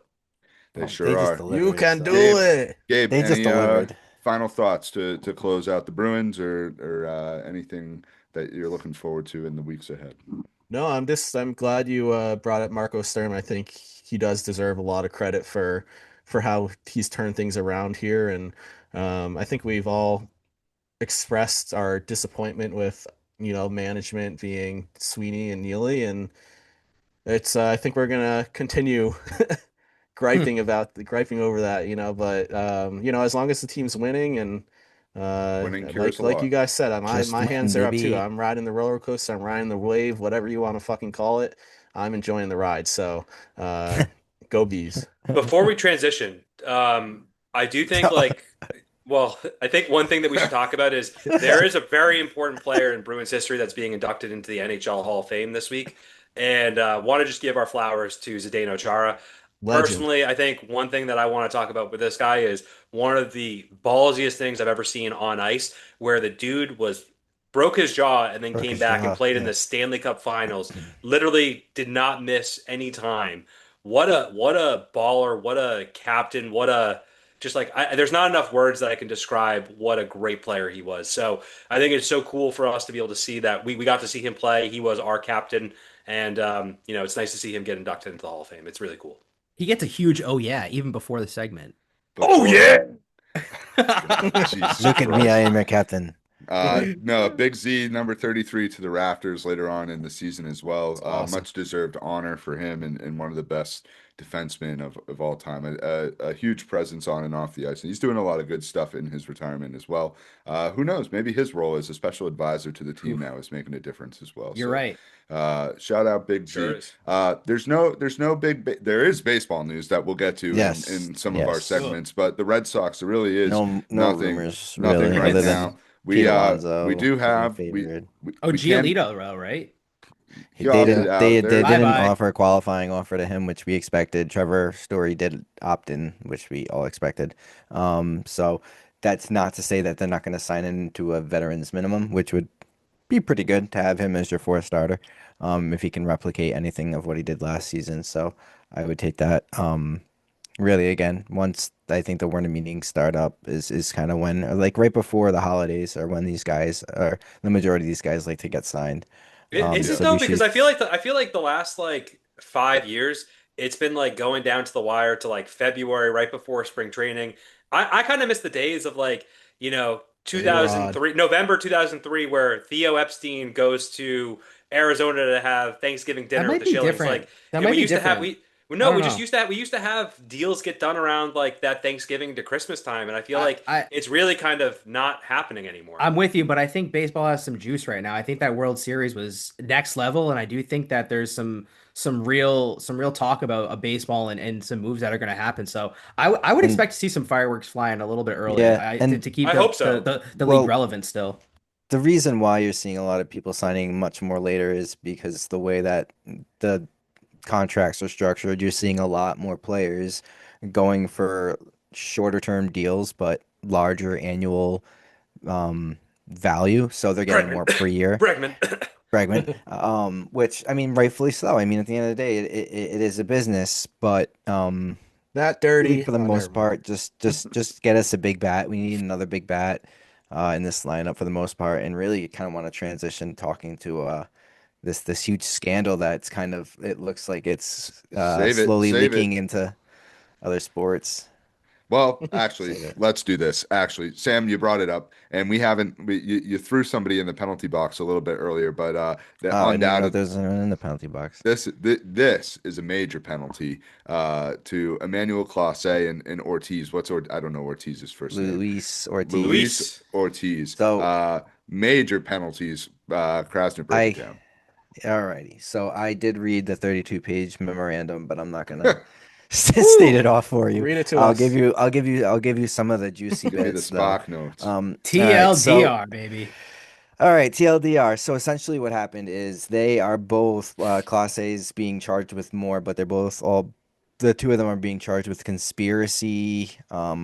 They Oh, they sure just are. You delivered. can So do Gabe, it. Gabe, they just any delivered. final thoughts to close out the Bruins or anything that you're looking forward to in the weeks ahead? No, I'm glad you brought up Marco Sturm. I think he does deserve a lot of credit for how he's turned things around here, and I think we've all expressed our disappointment with management being Sweeney and Neely, and it's I think we're gonna continue griping over that, but as long as the team's winning and Winning cures like a like you lot. guys said, Just my win, hands are up too. baby. I'm riding the roller coaster, I'm riding the wave, whatever you want to fucking call it. I'm enjoying the ride. So, uh, go bees. Before we transition, I do think well, I think one thing that we should talk about is there is a very important player in Bruins history that's being inducted into the NHL Hall of Fame this week, and want to just give our flowers to Zdeno Chara. Legend. Personally, I think one thing that I want to talk about with this guy is one of the ballsiest things I've ever seen on ice, where the dude was broke his jaw and then Broke came his back and jaw. played in Yeah. the Stanley Cup Finals. Literally did not miss any time. What a baller, what a captain, what a just like there's not enough words that I can describe what a great player he was. So I think it's so cool for us to be able to see that we got to see him play. He was our captain, and it's nice to see him get inducted into the Hall of Fame. It's really cool. He gets a huge oh yeah even before the segment. Oh yeah. Jesus Look at me, I Christ. am your captain. No, Big Z, number 33 to the rafters later on in the season as well. It's awesome. Much deserved honor for him and one of the best defensemen of all time. A huge presence on and off the ice. And he's doing a lot of good stuff in his retirement as well. Who knows? Maybe his role as a special advisor to the team now is making a difference as well. You're So, right. shout out Big Sure Z. is. There is baseball news that we'll get to Yes. in some of our Yes. segments, but the Red Sox, there really is No nothing, rumors nothing really, right other now. than We Pete we Alonso do being have favored. Oh, we can Giolito, right? They he opted didn't. out. They There, Bye didn't bye. offer a qualifying offer to him, which we expected. Trevor Story did opt in, which we all expected. So that's not to say that they're not going to sign him to a veterans minimum, which would be pretty good to have him as your fourth starter. If he can replicate anything of what he did last season, so I would take that. Really, again, once I think the winter meetings start up is kind of when, or like right before the holidays, or when these guys, or the majority of these guys, like to get signed. Is it yeah. So though? we Because should. I feel like the last like 5 years, it's been like going down to the wire to like February, right before spring training. I kind of miss the days of like, A-Rod. 2003, November 2003, where Theo Epstein goes to Arizona to have Thanksgiving That dinner with might the be Shillings. different. Like, That and might we be used to have different. well, I no, don't know. we used to have deals get done around like that Thanksgiving to Christmas time, and I feel I, like I it's really kind of not happening anymore. I'm with you, but I think baseball has some juice right now. I think that World Series was next level, and I do think that there's some real talk about a baseball and some moves that are going to happen. So I would And expect to see some fireworks flying a little bit early. yeah, I to, and to keep I the hope the, so. the, the league well, relevant still. the reason why you're seeing a lot of people signing much more later is because the way that the contracts are structured, you're seeing a lot more players going for shorter term deals, but larger annual value. So they're getting Bregman, more per year. Bregman. Fragment, which I mean, rightfully so. I mean, at the end of the day, it is a business, but That really, dirty. for the Oh, never most mind. part, just get us a big bat. We need another big bat in this lineup for the most part, and really, you kind of want to transition talking to this huge scandal that's kind of it looks like it's Save it, slowly save it. leaking into other sports. Well, actually, Save it. let's do this. Actually, Sam, you brought it up, and we haven't. You threw somebody in the penalty box a little bit earlier, but the Oh, I didn't even know undoubted there's anyone in the penalty box. this is a major penalty to Emmanuel Clase and Ortiz. I don't know Ortiz's first name. Luis Ortiz. Luis Luis. Ortiz. So Major penalties. Krasner broke it I down. Alrighty. So I did read the 32-page memorandum, but I'm not gonna state it off for you. Read it to us. I'll give you some of the juicy Give me the bits though. Spock notes. All right, so TLDR, baby. all right, TLDR. So essentially what happened is they are both Class A's being charged with more, but they're both all the two of them are being charged with conspiracy,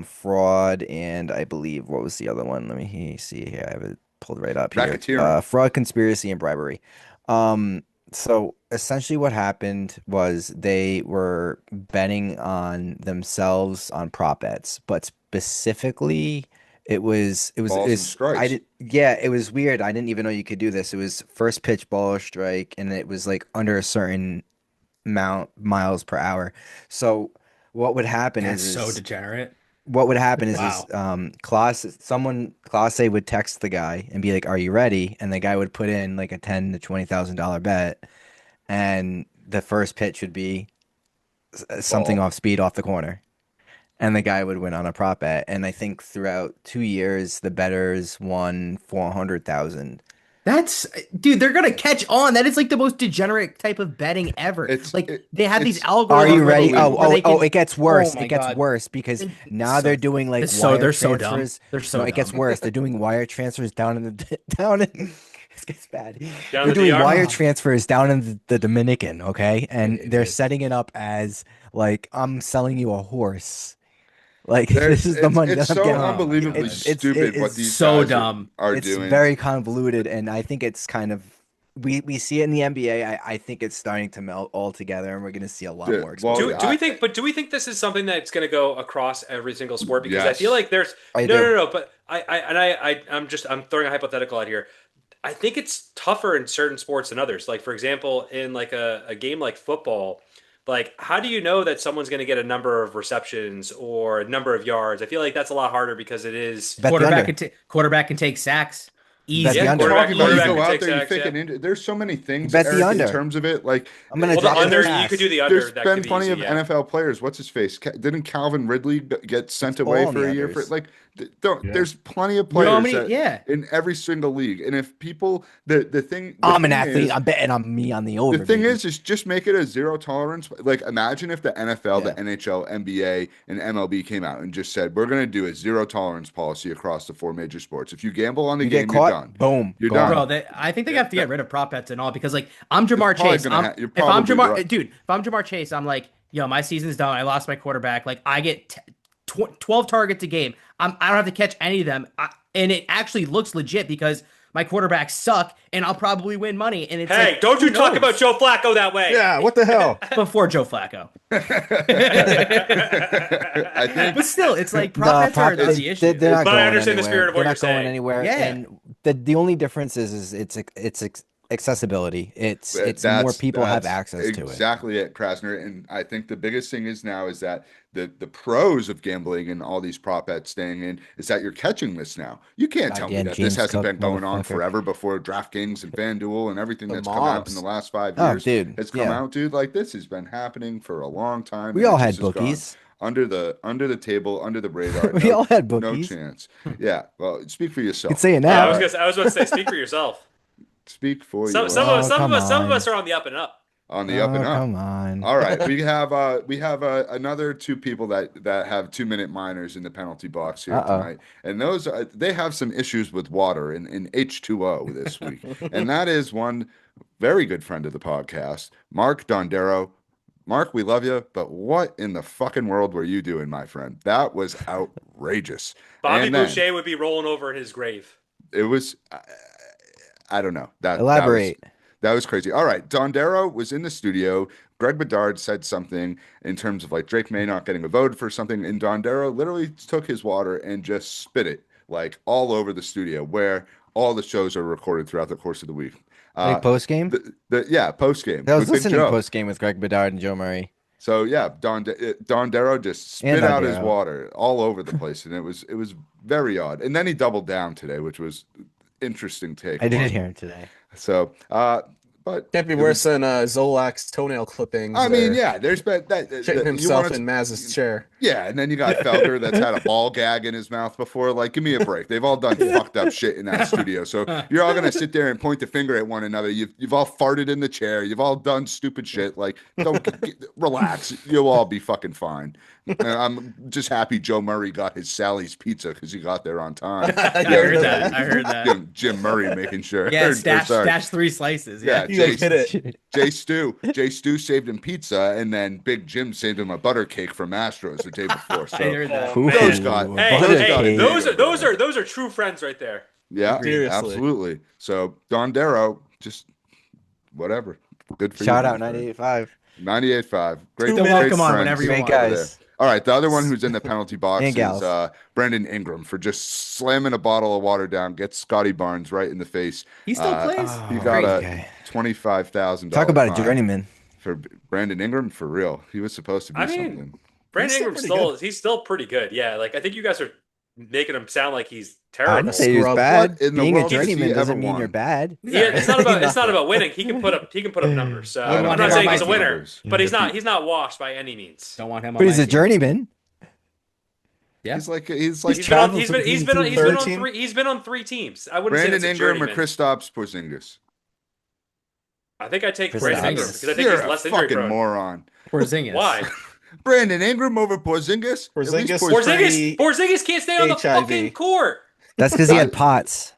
fraud, and I believe what was the other one? Let me see here. I have it pulled right up here. Racketeering. Fraud, conspiracy, and bribery. So essentially what happened was they were betting on themselves on prop bets, but specifically Balls and I strikes. did yeah, it was weird. I didn't even know you could do this. It was first pitch ball or strike, and it was like under a certain amount miles per hour. So what would happen That's is so is degenerate. what would happen is Wow. Class A would text the guy and be like, "Are you ready?" And the guy would put in like a $10,000 to $20,000 bet, and the first pitch would be something off speed off the corner, and the guy would win on a prop bet. And I think throughout 2 years, the bettors won 400,000. That's dude, they're gonna catch on. That is like the most degenerate type of betting ever. They have these algorithms. Are you ready? unbelievable. It gets worse. Oh my It gets God. worse because It's now so they're doing like It's so wire they're so dumb. transfers. They're so No, it gets dumb. worse. They're doing wire transfers down in the down in it gets bad. Down They're the doing DR? wire transfers down in the Dominican, okay? And they're Idiots. setting it up as like I'm selling you a horse. Like There's- this is the money it's that I'm so getting. unbelievably stupid what is these so guys dumb. are it's doing. very convoluted, and I think it's kind of we see it in the NBA. I think it's starting to melt all together, and we're going to see a lot Dude, more. well, exposure. Do we think this is something that's going to go across every single sport? Because I Yes. feel like there's I no, do. no, no. But I'm throwing a hypothetical out here. I think it's tougher in certain sports than others. Like for example, in like a game like football, like how do you know that someone's going to get a number of receptions or a number of yards? I feel like that's a lot harder because it is. Bet the under. Quarterback can take sacks. Easy. Bet the under. Talking about you Quarterback go can out take there, you sacks, fake yeah. an injury. There's so many things, Bet the Eric, under. in terms of it. Like I'm going to Well, the drop the under, pass. you could do the under. there's That been could be plenty easy, of yeah. NFL players. What's his face? Didn't Calvin Ridley get sent It's away all for a the year? For unders. like, there's plenty of You know how players many? Yeah. in every single league. And if people, the thing, the I'm an thing athlete. is- I'm betting on me on the over. the thing baby. is just make it a zero tolerance. Like, imagine if the NFL, Yeah. the NHL, NBA, and MLB came out and just said, we're going to do a zero tolerance policy across the 4 major sports. If you gamble on the You game, get you're caught. done. Boom. You're gone. done. Bro, I think they have to get rid of prop bets and all because like I'm Jamar probably Chase. gonna you're If I'm probably Jamar, right. dude, if I'm Jamar Chase, I'm like, yo, my season's done. I lost my quarterback. Like I get 12 targets a game. I don't have to catch any of them, and it actually looks legit because my quarterbacks suck, and I'll probably win money. And it's Hey, like, don't who you talk knows? about Joe Flacco that way? Yeah, what the hell? Before Joe Flacco. I think But still, it's like prop bets are the issue. They're not But I going understand the anywhere. spirit of what They're you're not going saying. anywhere. Yeah. And the only difference is it's accessibility. It's more that's people have access to it. exactly it, Krasner. And I think the biggest thing is now is that the pros of gambling and all these prop bets staying in is that you're catching this now. You can't tell me Goddamn that James this hasn't Cook, been going on motherfucker. forever before DraftKings and FanDuel and everything The that's come out in mobs. the last 5 Oh, years dude, has come yeah. out, dude. Like this has been happening for a long time. We and all it had just has gone bookies. under the table, under the radar. We all had No bookies. chance. Yeah. Well, speak for You yourself. can say it Yeah, now. I was about to say, speak for yourself. Speak for Some yourself. of us, come some of on. us are on the up and up. On the up and up. Come on. All right, we have another 2 people that have 2-minute minors in the penalty box here Uh-oh. tonight, and those they have some issues with water in H2O this week, and that is one very good friend of the podcast, Mark Dondero. Mark, we love you, but what in the fucking world were you doing, my friend? That was outrageous. Bobby And then Boucher would be rolling over in his grave. it was, I don't know. Elaborate. That was crazy. All right. Dondero was in the studio. Greg Bedard said something in terms of like Drake May not getting a vote for something. And Dondero literally took his water and just spit it like all over the studio where all the shows are recorded throughout the course of the week. Like post game. Post game. I was listening post game with Greg Bedard and Joe Murray. So yeah, Dondero just spit And out his Dondero. water all over the place, and it was very odd. And then he doubled down today, which was interesting take. I did hear him today. So, but Can't be it worse than Zolak's toenail clippings. I mean, or yeah, there's been that shitting you himself wanna- in Maz's chair. Yeah, and then you got Felder that's had a ball gag in his mouth before. Like, give me a break. They've all done fucked up shit in that studio. So you're all gonna sit there and point the finger at one another. You've all farted in the chair. You've all done stupid shit. Like, don't relax. You'll all be fucking fine. And I'm just happy Joe Murray got his Sally's pizza because he got there on time. I heard that. I heard that. Jim Murray making sure. Yeah, or stash sorry. 3 slices. Yeah, You guys hit it. Jay Stu saved him pizza, and then Big Jim saved him a butter cake from Astros the day before. So I heard that. Oh, those man. got Hey, those hey, got those are true friends right there. yeah, Seriously. absolutely. So Dondero, just whatever. Good for Shout you. out 98.5. 98.5. Great, Still great welcome on friends whenever you Great want. over guys. there. All right, the other one who's in the penalty box And is gals. Brandon Ingram for just slamming a bottle of water down, gets Scotty Barnes right in the face. He still plays. He got great a guy. $25,000. Talk about a fine journeyman. for Brandon Ingram. For real, he was supposed to be I mean, something. Brandon He's still Ingram's pretty he's still pretty good. Yeah, like I think you guys are making him sound like he's I terrible. wouldn't say he was Scrub. bad. What in the Being a world has he journeyman ever doesn't mean won? you're bad. Yeah, it's not about Nothing. winning. He can put up numbers. So I I'm want not him saying on he's a my winner, numbers. but he's not washed by any means. Don't want him on But he's my a team. journeyman. Yeah. He's like He's been on 3 teams. I wouldn't say Brandon that's a Ingram or journeyman. Kristaps Porzingis. I think I take Kristaps. Brandon Ingram because I think You're he's a less injury fucking prone. moron. Porzingis. Why? Brandon Ingram over Porzingis? At least Porzingis- Porzingis- Porzingis can't stay on the HIV. fucking court. That's because he had pots.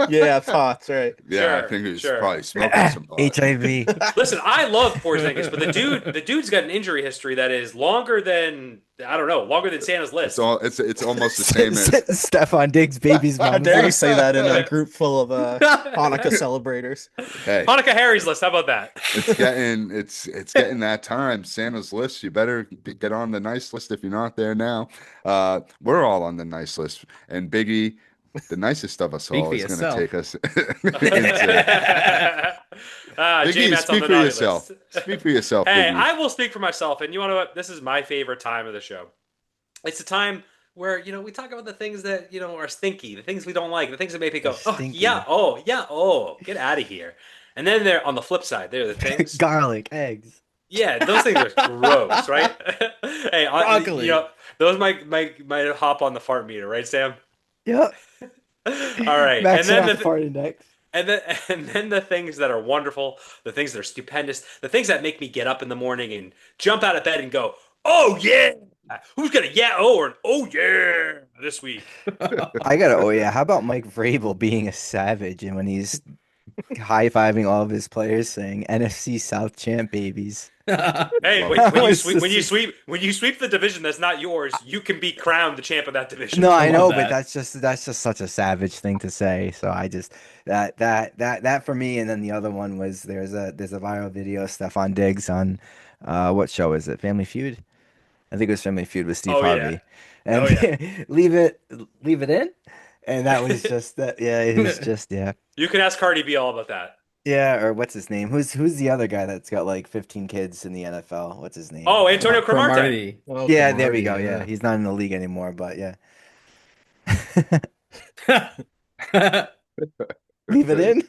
Yeah, Potts, right. Yeah, I Sure, think he was sure. probably smoking some pot. HIV. Listen, I love Porzingis, but the dude's got an injury history that is longer than Santa's list. It's almost the same as Stefan Diggs' baby's How mom. dare you say that in a group full of Hanukkah celebrators? hey. Hanukkah Harry's list. How about that? It's getting that time. Santa's list. You better get on the nice list if you're not there now. We're all on the nice list, and Biggie, the nicest of us Speak all, for is going to yourself. take us. J Biggie, Matt's on speak the for naughty yourself. list. Speak for yourself. Hey, Biggie. I will speak for myself, and you want to know what? This is my favorite time of the show. It's a time where we talk about the things that are stinky, the things we don't like, the things that make me go, oh Stinky. yeah, get out of here. And then they're on the flip side. They're the things. Garlic, eggs. Yeah, those things are gross, right? Hey, Broccoli. those might hop on the fart meter, right, Sam? Yep. All right, Max and then the fart index. and then the things that are wonderful, the things that are stupendous, the things that make me get up in the morning and jump out of bed and go, oh yeah, who's gonna or an oh yeah this week? I gotta. Oh yeah. How about Mike Vrabel being a savage and when he's high-fiving all of his players, saying NFC South champ babies. Hey, when you sweep the division that's not yours, you can be crowned the champ of that division. No, I know, love but that. that's just such a savage thing to say. So I just that for me. And then the other one was there's a viral video of Stefan Diggs on what show is it? Family Feud. I think it was Family Feud with Steve Oh, Harvey. yeah. And Oh, yeah. leave it in. And that was just that. Yeah, it was just yeah. You can ask Cardi B all about that. Yeah, or what's his name? Who's the other guy that's got like 15 kids in the NFL? What's his name? Oh, Antonio Cromartie. Cromartie. Oh, Yeah, there we Cromartie, go. Yeah, he's not in the league anymore, but yeah. Leave it in.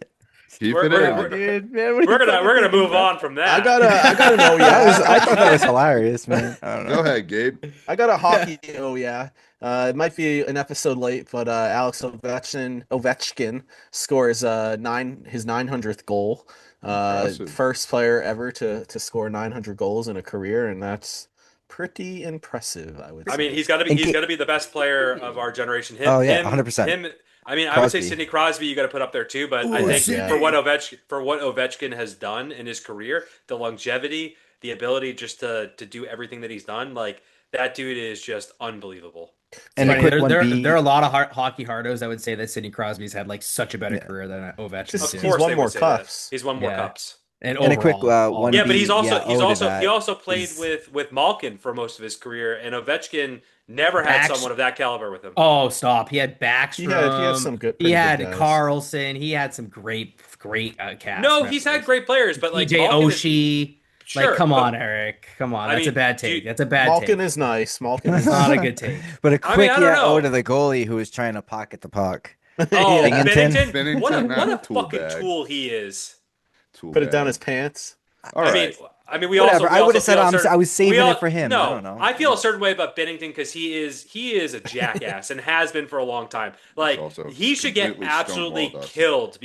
Keep We're- it we're- in. we're- Dude, man, what are We're you gonna talking move about? on from that. I got an oh I thought that yeah. was hilarious, man. I don't know. Go ahead, Gabe. I got a hockey oh yeah. It might be an episode late, but Alex Ovechkin scores his 900th goal. Impressive. First player ever to score 900 goals in a career, and that's pretty impressive, I would say. I mean, he's got to be the best player of our generation. Oh, yeah, 100%. Him. I mean, I would say Crosby. Sidney Crosby. You got to put up there too, but I Ooh, think Sidney. for what Ovechkin has done in his career, the longevity, the ability just to do everything that he's done, like that dude is just unbelievable. And a Funny, quick there, one there, B. there are a lot of hockey hardos that would say that Sidney Crosby's had like such a better Yeah. career than Ovechkin. Just- too. Of he's course, won they more would say that. cups. He's won more Yeah. cups. And And a quick, overall, one- Yeah, but he's Yeah, also owed to he that also played is- with Malkin for most of his career, and Ovechkin never had Backst- someone of that caliber with him. Oh, stop! He had Backstrom. He had some good. He pretty had good guys. Carlson. He had some great cast. No, he's had great players, but like TJ Malkin is- Oshie. Sure, Like, come but- on, Eric. Come on. I That's mean, a bad take. dude, That's a bad Malkin take. is nice. Malkin It's is not a good take. But a I quick mean, I don't know. to the goalie who was trying to pocket the puck. Oh, Binnington. Binnington! What a Binnington, tool fucking bag. tool he is. Put it down his pants. All I right. mean, we Whatever. also. I we would also have said feel a certain- I was saving we all- it for him. No, I don't know. I feel a certain way about Binnington because he is a jackass and has been for a long time. Like also he should get completely absolutely stonewalled us. killed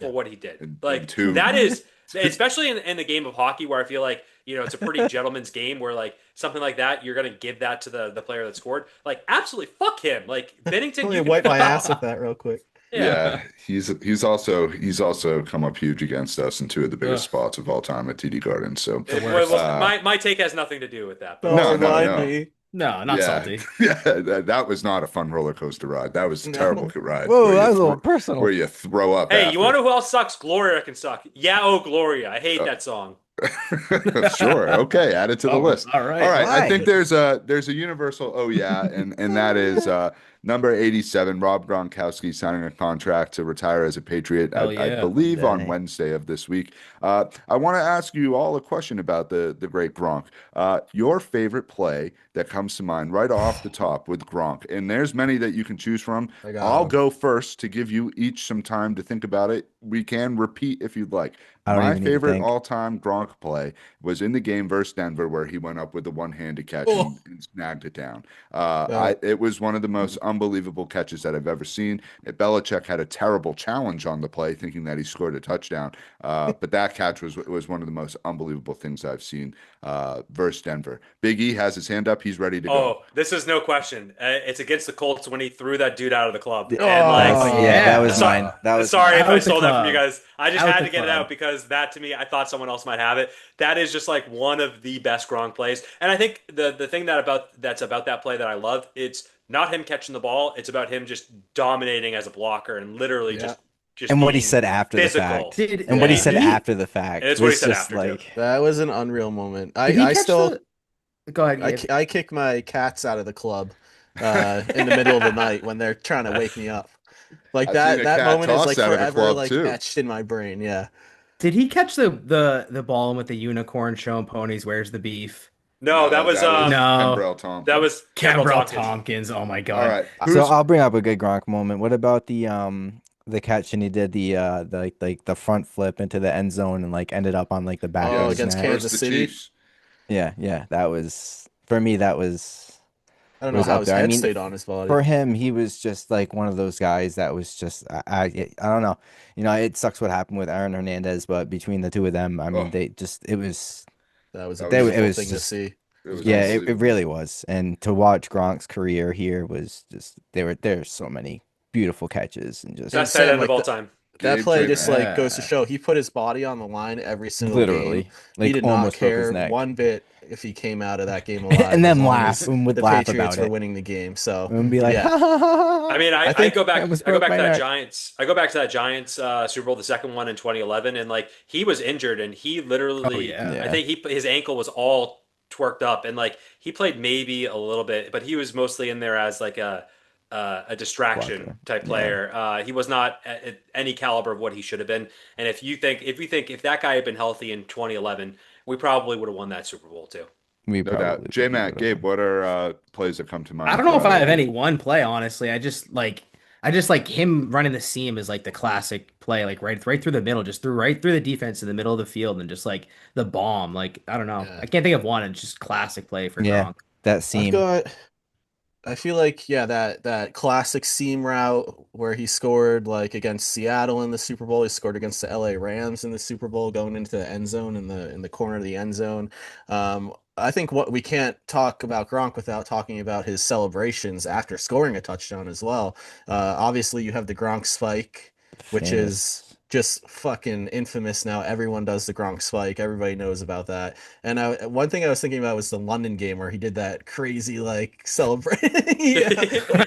for what he did. And Like two. that is especially in the game of hockey where I feel like it's a pretty gentleman's game where like something like that you're gonna give that to the player that scored. Like absolutely fuck him. Like Binnington. Let me you can- wipe my ass with that real quick. Yeah, he's also come up huge against us in two of the biggest spots of all time at TD Garden. So My take has nothing to do with that. But No, Don't remind no. me. No, not yeah, salty. yeah, that was not a fun roller coaster ride. That was a No. terrible ride. Whoa, where that you was a little throw- personal. Where you throw up. hey, after. you want to know who else sucks? Gloria can suck. Yeah, oh Gloria. I hate that song. Sure. Okay. Add it to the list. All right. All right. I Why? think there's a universal oh yeah, and that is Number 87, Rob Gronkowski signing a contract to retire as a Patriot, Hell I yeah. believe on Day. Wednesday of this week. I want to ask you all a question about the great Gronk. Your favorite play that comes to mind right off the top with Gronk, and there's many that you can choose from. I got I'll him. go first to give you each some time to think about it. We can repeat if you'd like. I don't My even need to favorite think. all-time Gronk play was in the game versus Denver where he went up with the one-handed catch Oh. and snagged it down. Yeah. It was one of the most unbelievable catches that I've ever seen. Belichick had a terrible challenge on the play, thinking that he scored a touchdown. But that catch was one of the most unbelievable things I've seen versus Denver. Big E has his hand up. He's ready to go. Oh, this is no question. It's against the Colts when he threw that dude out of the club. Oh, And like, Yeah, that was Sorry- mine. That was sorry mine. if I Out the stole that from you club. guys. I just Out had the to get it club. out because that to me, I thought someone else might have it. That is just like one of the best Gronk plays. And I think the thing that's about that play that I love, it's not him catching the ball. It's about him just dominating as a blocker and literally Yeah. just And what he being said after the physical. fact. Did And what he Yeah. said he- after the fact And it's what he was said just after, too. like That was an unreal moment. Did he I catch still Go ahead, Gabe. I kick my cats out of the club in the middle of the night when they're trying to wake me up. Like I've seen a that cat moment is toss like out of the forever club, like too. etched in my brain. Yeah. Did he catch the ball with the unicorn showing ponies? Where's the beef? No, that was No. Kimbrel Thompson. that was Campbell Tompkins. Tompkins. Oh my All god. right. so Who's I'll bring up a good Gronk moment. What about the catch and he did the front flip into the end zone and like ended up on like the back Oh, of his against neck? Kansas versus the City? Chiefs? Yeah, that was for me. That was I don't It know was how up his there. I head mean, stayed on his body. for him. He was just like one of those guys that was just I don't know. It sucks what happened with Aaron Hernandez, but between the two of them, I mean, Oh. they just it was That was a That was- beautiful it was thing to just- see. It was yeah, it unbelievable. really was. And to watch Gronk's career here was just there's so many beautiful catches and just Best Sam, tight end like of all the- time. That Gabe play J. just Mack. like goes to show he put his body on the line every single literally game. like He did not almost broke his care neck. one bit if he came out of that game alive. And then as long laugh as and would the laugh Patriots about were it. winning the game. So And be like, yeah. I mean, I think go back. I almost I go broke back my to that neck. Giants. I go back to that Giants Super Bowl, the second one in 2011, and like he was injured, and he literally, Oh, yeah. Yeah. I think his ankle was all twerked up, and like he played maybe a little bit, but he was mostly in there as like a distraction Blocker. type Yeah. player. He was not at any caliber of what he should have been. And if you think if that guy had been healthy in 2011, we probably would have won that Super Bowl too. we No probably doubt. J Mac, would've Gabe, won. what are plays that come to mind? I don't know if for I have you? any one play, honestly. I just like him running the seam is like the classic play, like right through the middle, just right through the defense in the middle of the field and just like the bomb. Like, I don't know. Yeah. I can't think of one. It's just classic play for Yeah. Gronk. That I've seam. got. I feel like that classic seam route where he scored like against Seattle in the Super Bowl. He scored against the LA Rams in the Super Bowl, going into the end zone in the corner of the end zone. I think what we can't talk about Gronk without talking about his celebrations after scoring a touchdown as well. Obviously, you have the Gronk spike, which Famous. is just fucking infamous now. Everyone does the Gronk spike. Everybody knows about that. And one thing I was thinking about was the London game where he did that crazy like celebration,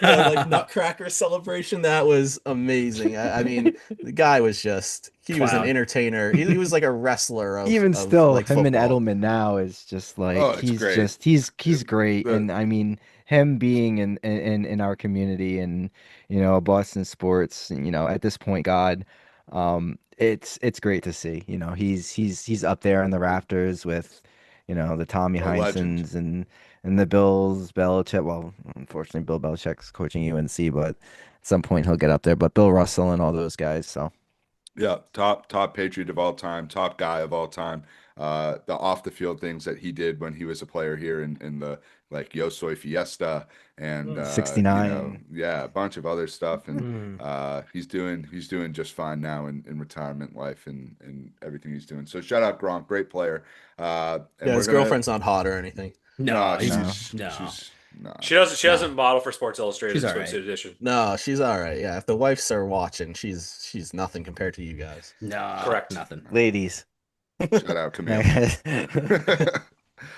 like nutcracker celebration. That was amazing. I mean, the guy was he was an Clown. entertainer. He was like a wrestler of Even of, still, like him and football. Edelman now is just like Oh, it's he's great. just he's great, The- and I mean him being in our community and Boston sports, at this point, God, it's great to see. He's up there in the rafters with the Tommy A legend. Heinsons and the Bills, Belichick. Well, unfortunately, Bill Belichick's coaching UNC, but at some point he'll get up there. But Bill Russell and all those guys. So Yeah, top Patriot of all time, top guy of all time. The off the field things that he did when he was a player here in the like Yo Soy Fiesta and 69. yeah, a bunch of other stuff, and Mm. he's doing just fine now in retirement life and everything he's doing. So shout out Gronk, great player. And Yeah, his we're gonna- girlfriend's not hot or anything. No, Nah, he's No. she's nah. She doesn't model for Sports Illustrated She's all right. swimsuit edition. No, she's all right. Yeah, if the wives are watching, she's nothing compared to you guys. no, Correct. Nothing. ladies. Shout out Camille.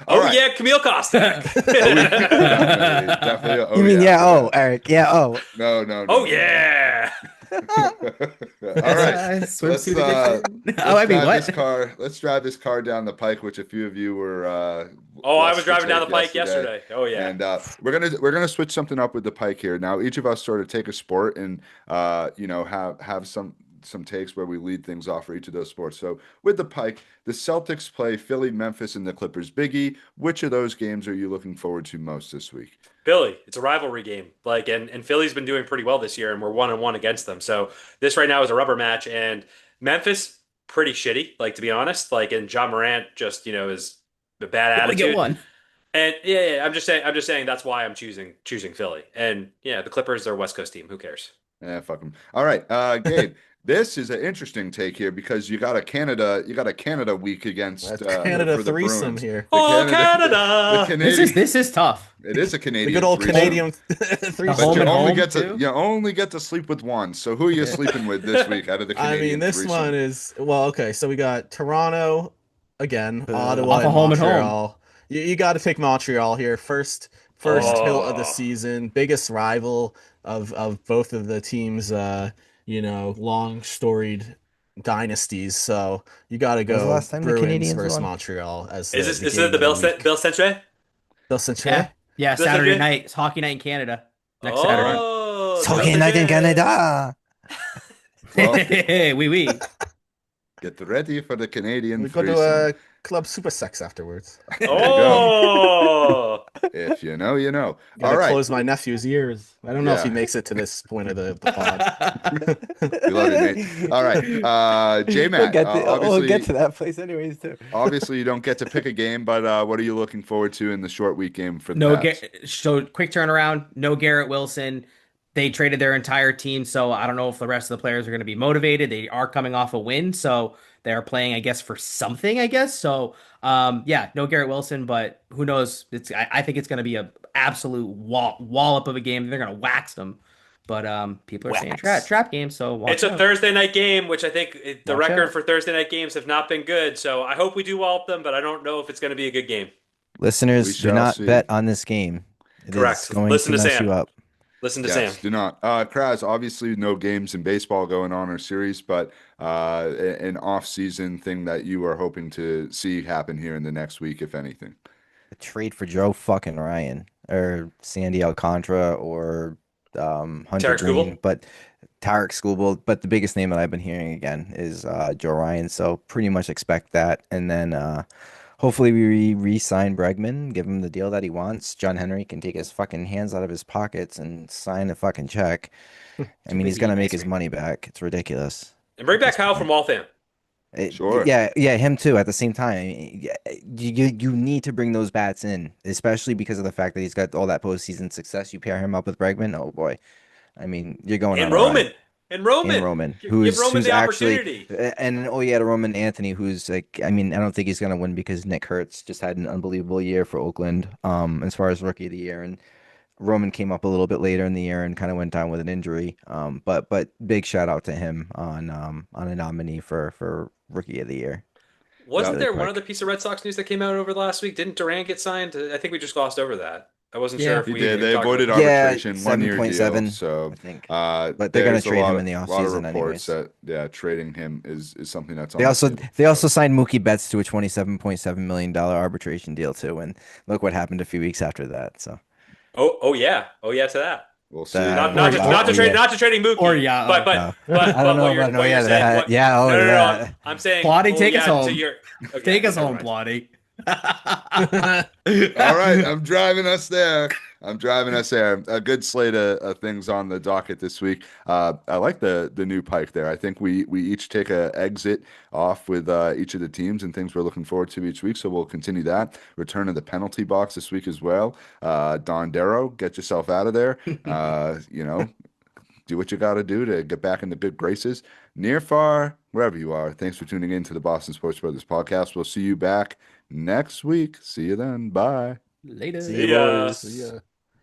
Oh All right. yeah, Camille Kostek. Definitely. You mean yeah, Eric? Yeah, No. Oh yeah. All right. Let's Swimsuit edition. Oh, let's I mean, drive this what? car. Let's drive this car down the pike, which a few of you were Oh, I was blessed to driving down the take pike yesterday. Oh yeah. And we're gonna switch something up with the pike here. Now, each of us sort of take a sport and have some takes where we lead things off for each of those sports. So with the pike, the Celtics play Philly, Memphis, and the Clippers. Biggie, which of those games are you looking forward to most this week? Philly, it's a rivalry game. Like, and Philly's been doing pretty well this year, and we're 1-1 against them. So this right now is a rubber match, and Memphis pretty shitty. Like, to be honest, like, and John Morant just is a bad You only get attitude. one. And yeah, I'm just saying that's why I'm choosing Philly. And yeah, the Clippers are a West Coast team. Who cares? Yeah, fuck them. All right, Gabe. This is an interesting take here because you got a Canada week against That's Canada for the threesome Bruins. here. The Oh, the Canada! Canadian. This is tough. It is a The Canadian. good old threesome. Canadian The threesome. But home you and only home, get to too? you only get to sleep with one. So who are you sleeping with this week out of the I Canadian mean, this threesome? one is okay. So we got Toronto again, Ottawa, Off a and home and home. Montreal. You got to pick Montreal here. First tilt of the Oh. season, biggest rival of both of the teams. Long storied dynasties. So you got to When was the go last time the Bruins Canadians versus won? Montreal as Is the this game the of the week. Bill Centre? Bill Yeah. Centre? Yeah, Bill Saturday Centre? night. It's hockey night in Canada. Next Saturday. Oh, So Bill can I in Centre. Canada? Well, Oui. get ready for the Canadian We go to threesome. a club super sex afterwards. There you go. Oh, If you know, you know. All Gotta right. close my nephew's ears. I don't know if he Yeah. makes it to this point of the pod. We love you, Nate. All right. J We'll Matt, get to, we'll obviously get to that place anyways too. obviously you don't get to pick a game, but what are you looking forward to in the short week game for the No, Pats? so quick turnaround. No Garrett Wilson. They traded their entire team, so I don't know if the rest of the players are going to be motivated. They are coming off a win, so they are playing, I guess, for something. I guess so. Yeah, no Garrett Wilson, but who knows? I think it's going to be a absolute wallop of a game. They're going to wax them, but people are saying Wax. trap game, so watch it's a out. Thursday night game, which I think the Watch record out. for Thursday night games have not been good. So I hope we do wallop them, but I don't know if it's going to be a good game. We Listeners, do shall not see. bet on this game. It is Correct. going Listen to to mess Sam. you up. Listen to Yes, Sam. do not. Kraz, obviously no games in baseball going on or series, but an off-season thing that you are hoping to see happen here in the next week, if anything. A trade for Joe fucking Ryan or Sandy Alcantara or Hunter Tarek Green, Skubal? but Tarek Skubal. But the biggest name that I've been hearing again is Joe Ryan. So pretty much expect that, and then hopefully we re-sign Bregman, give him the deal that he wants. John Henry can take his fucking hands out of his pockets and sign a fucking check. I mean, he's busy gonna eating make ice his cream. money back. It's ridiculous. And bring At back this Kyle point. from Waltham. Sure. Yeah, him too. At the same time, you need to bring those bats in, especially because of the fact that he's got all that postseason success. You pair him up with Bregman, oh boy. I mean, you're going And on a run. Roman. And Roman. And Roman, Give Roman who's the actually, opportunity. and oh yeah, to Roman Anthony, who's like, I mean, I don't think he's gonna win because Nick Hurts just had an unbelievable year for Oakland, as far as rookie of the year, and Roman came up a little bit later in the year and kind of went down with an injury. But big shout out to him on a nominee for rookie of the year. Wasn't Really there one quick. other piece of Red Sox news that came out over the last week? Didn't Durant get signed? I think we just glossed over that. I wasn't sure if He we did. They talked avoided about arbitration, 1-year deal. 7.7, So, I think. But they're gonna there's trade him in the lot of offseason reports anyways. that trading him is something that's on They the also table. they also signed Mookie Betts to a $27.7 million arbitration deal too, and look what happened a few weeks after that. So Oh yeah. Oh yeah to that. We'll see. That- Not Or to yeah. not to trading Mookie. Or yeah. But no. but I don't know what you're about no what yeah you're to saying. that. What, Yeah, oh no, no, yeah. no. I'm saying. Plotty, oh, take yeah, us home. To your, okay, Take us never home, mind. Plotty. All right, I'm driving us there. I'm driving us there. A good slate of things on the docket this week. I like the new pike there. I think we each take a exit off with each of the teams and things we're looking forward to each week. So we'll continue that. Return of the penalty box this week as well. Don Darrow, get yourself out of there. Do what you got to do to get back in the good graces. Near, far, wherever you are. Thanks for tuning in to the Boston Sports Brothers podcast. We'll see you back next week. See you then. Bye. Later. See you, Yeah. boys. See ya.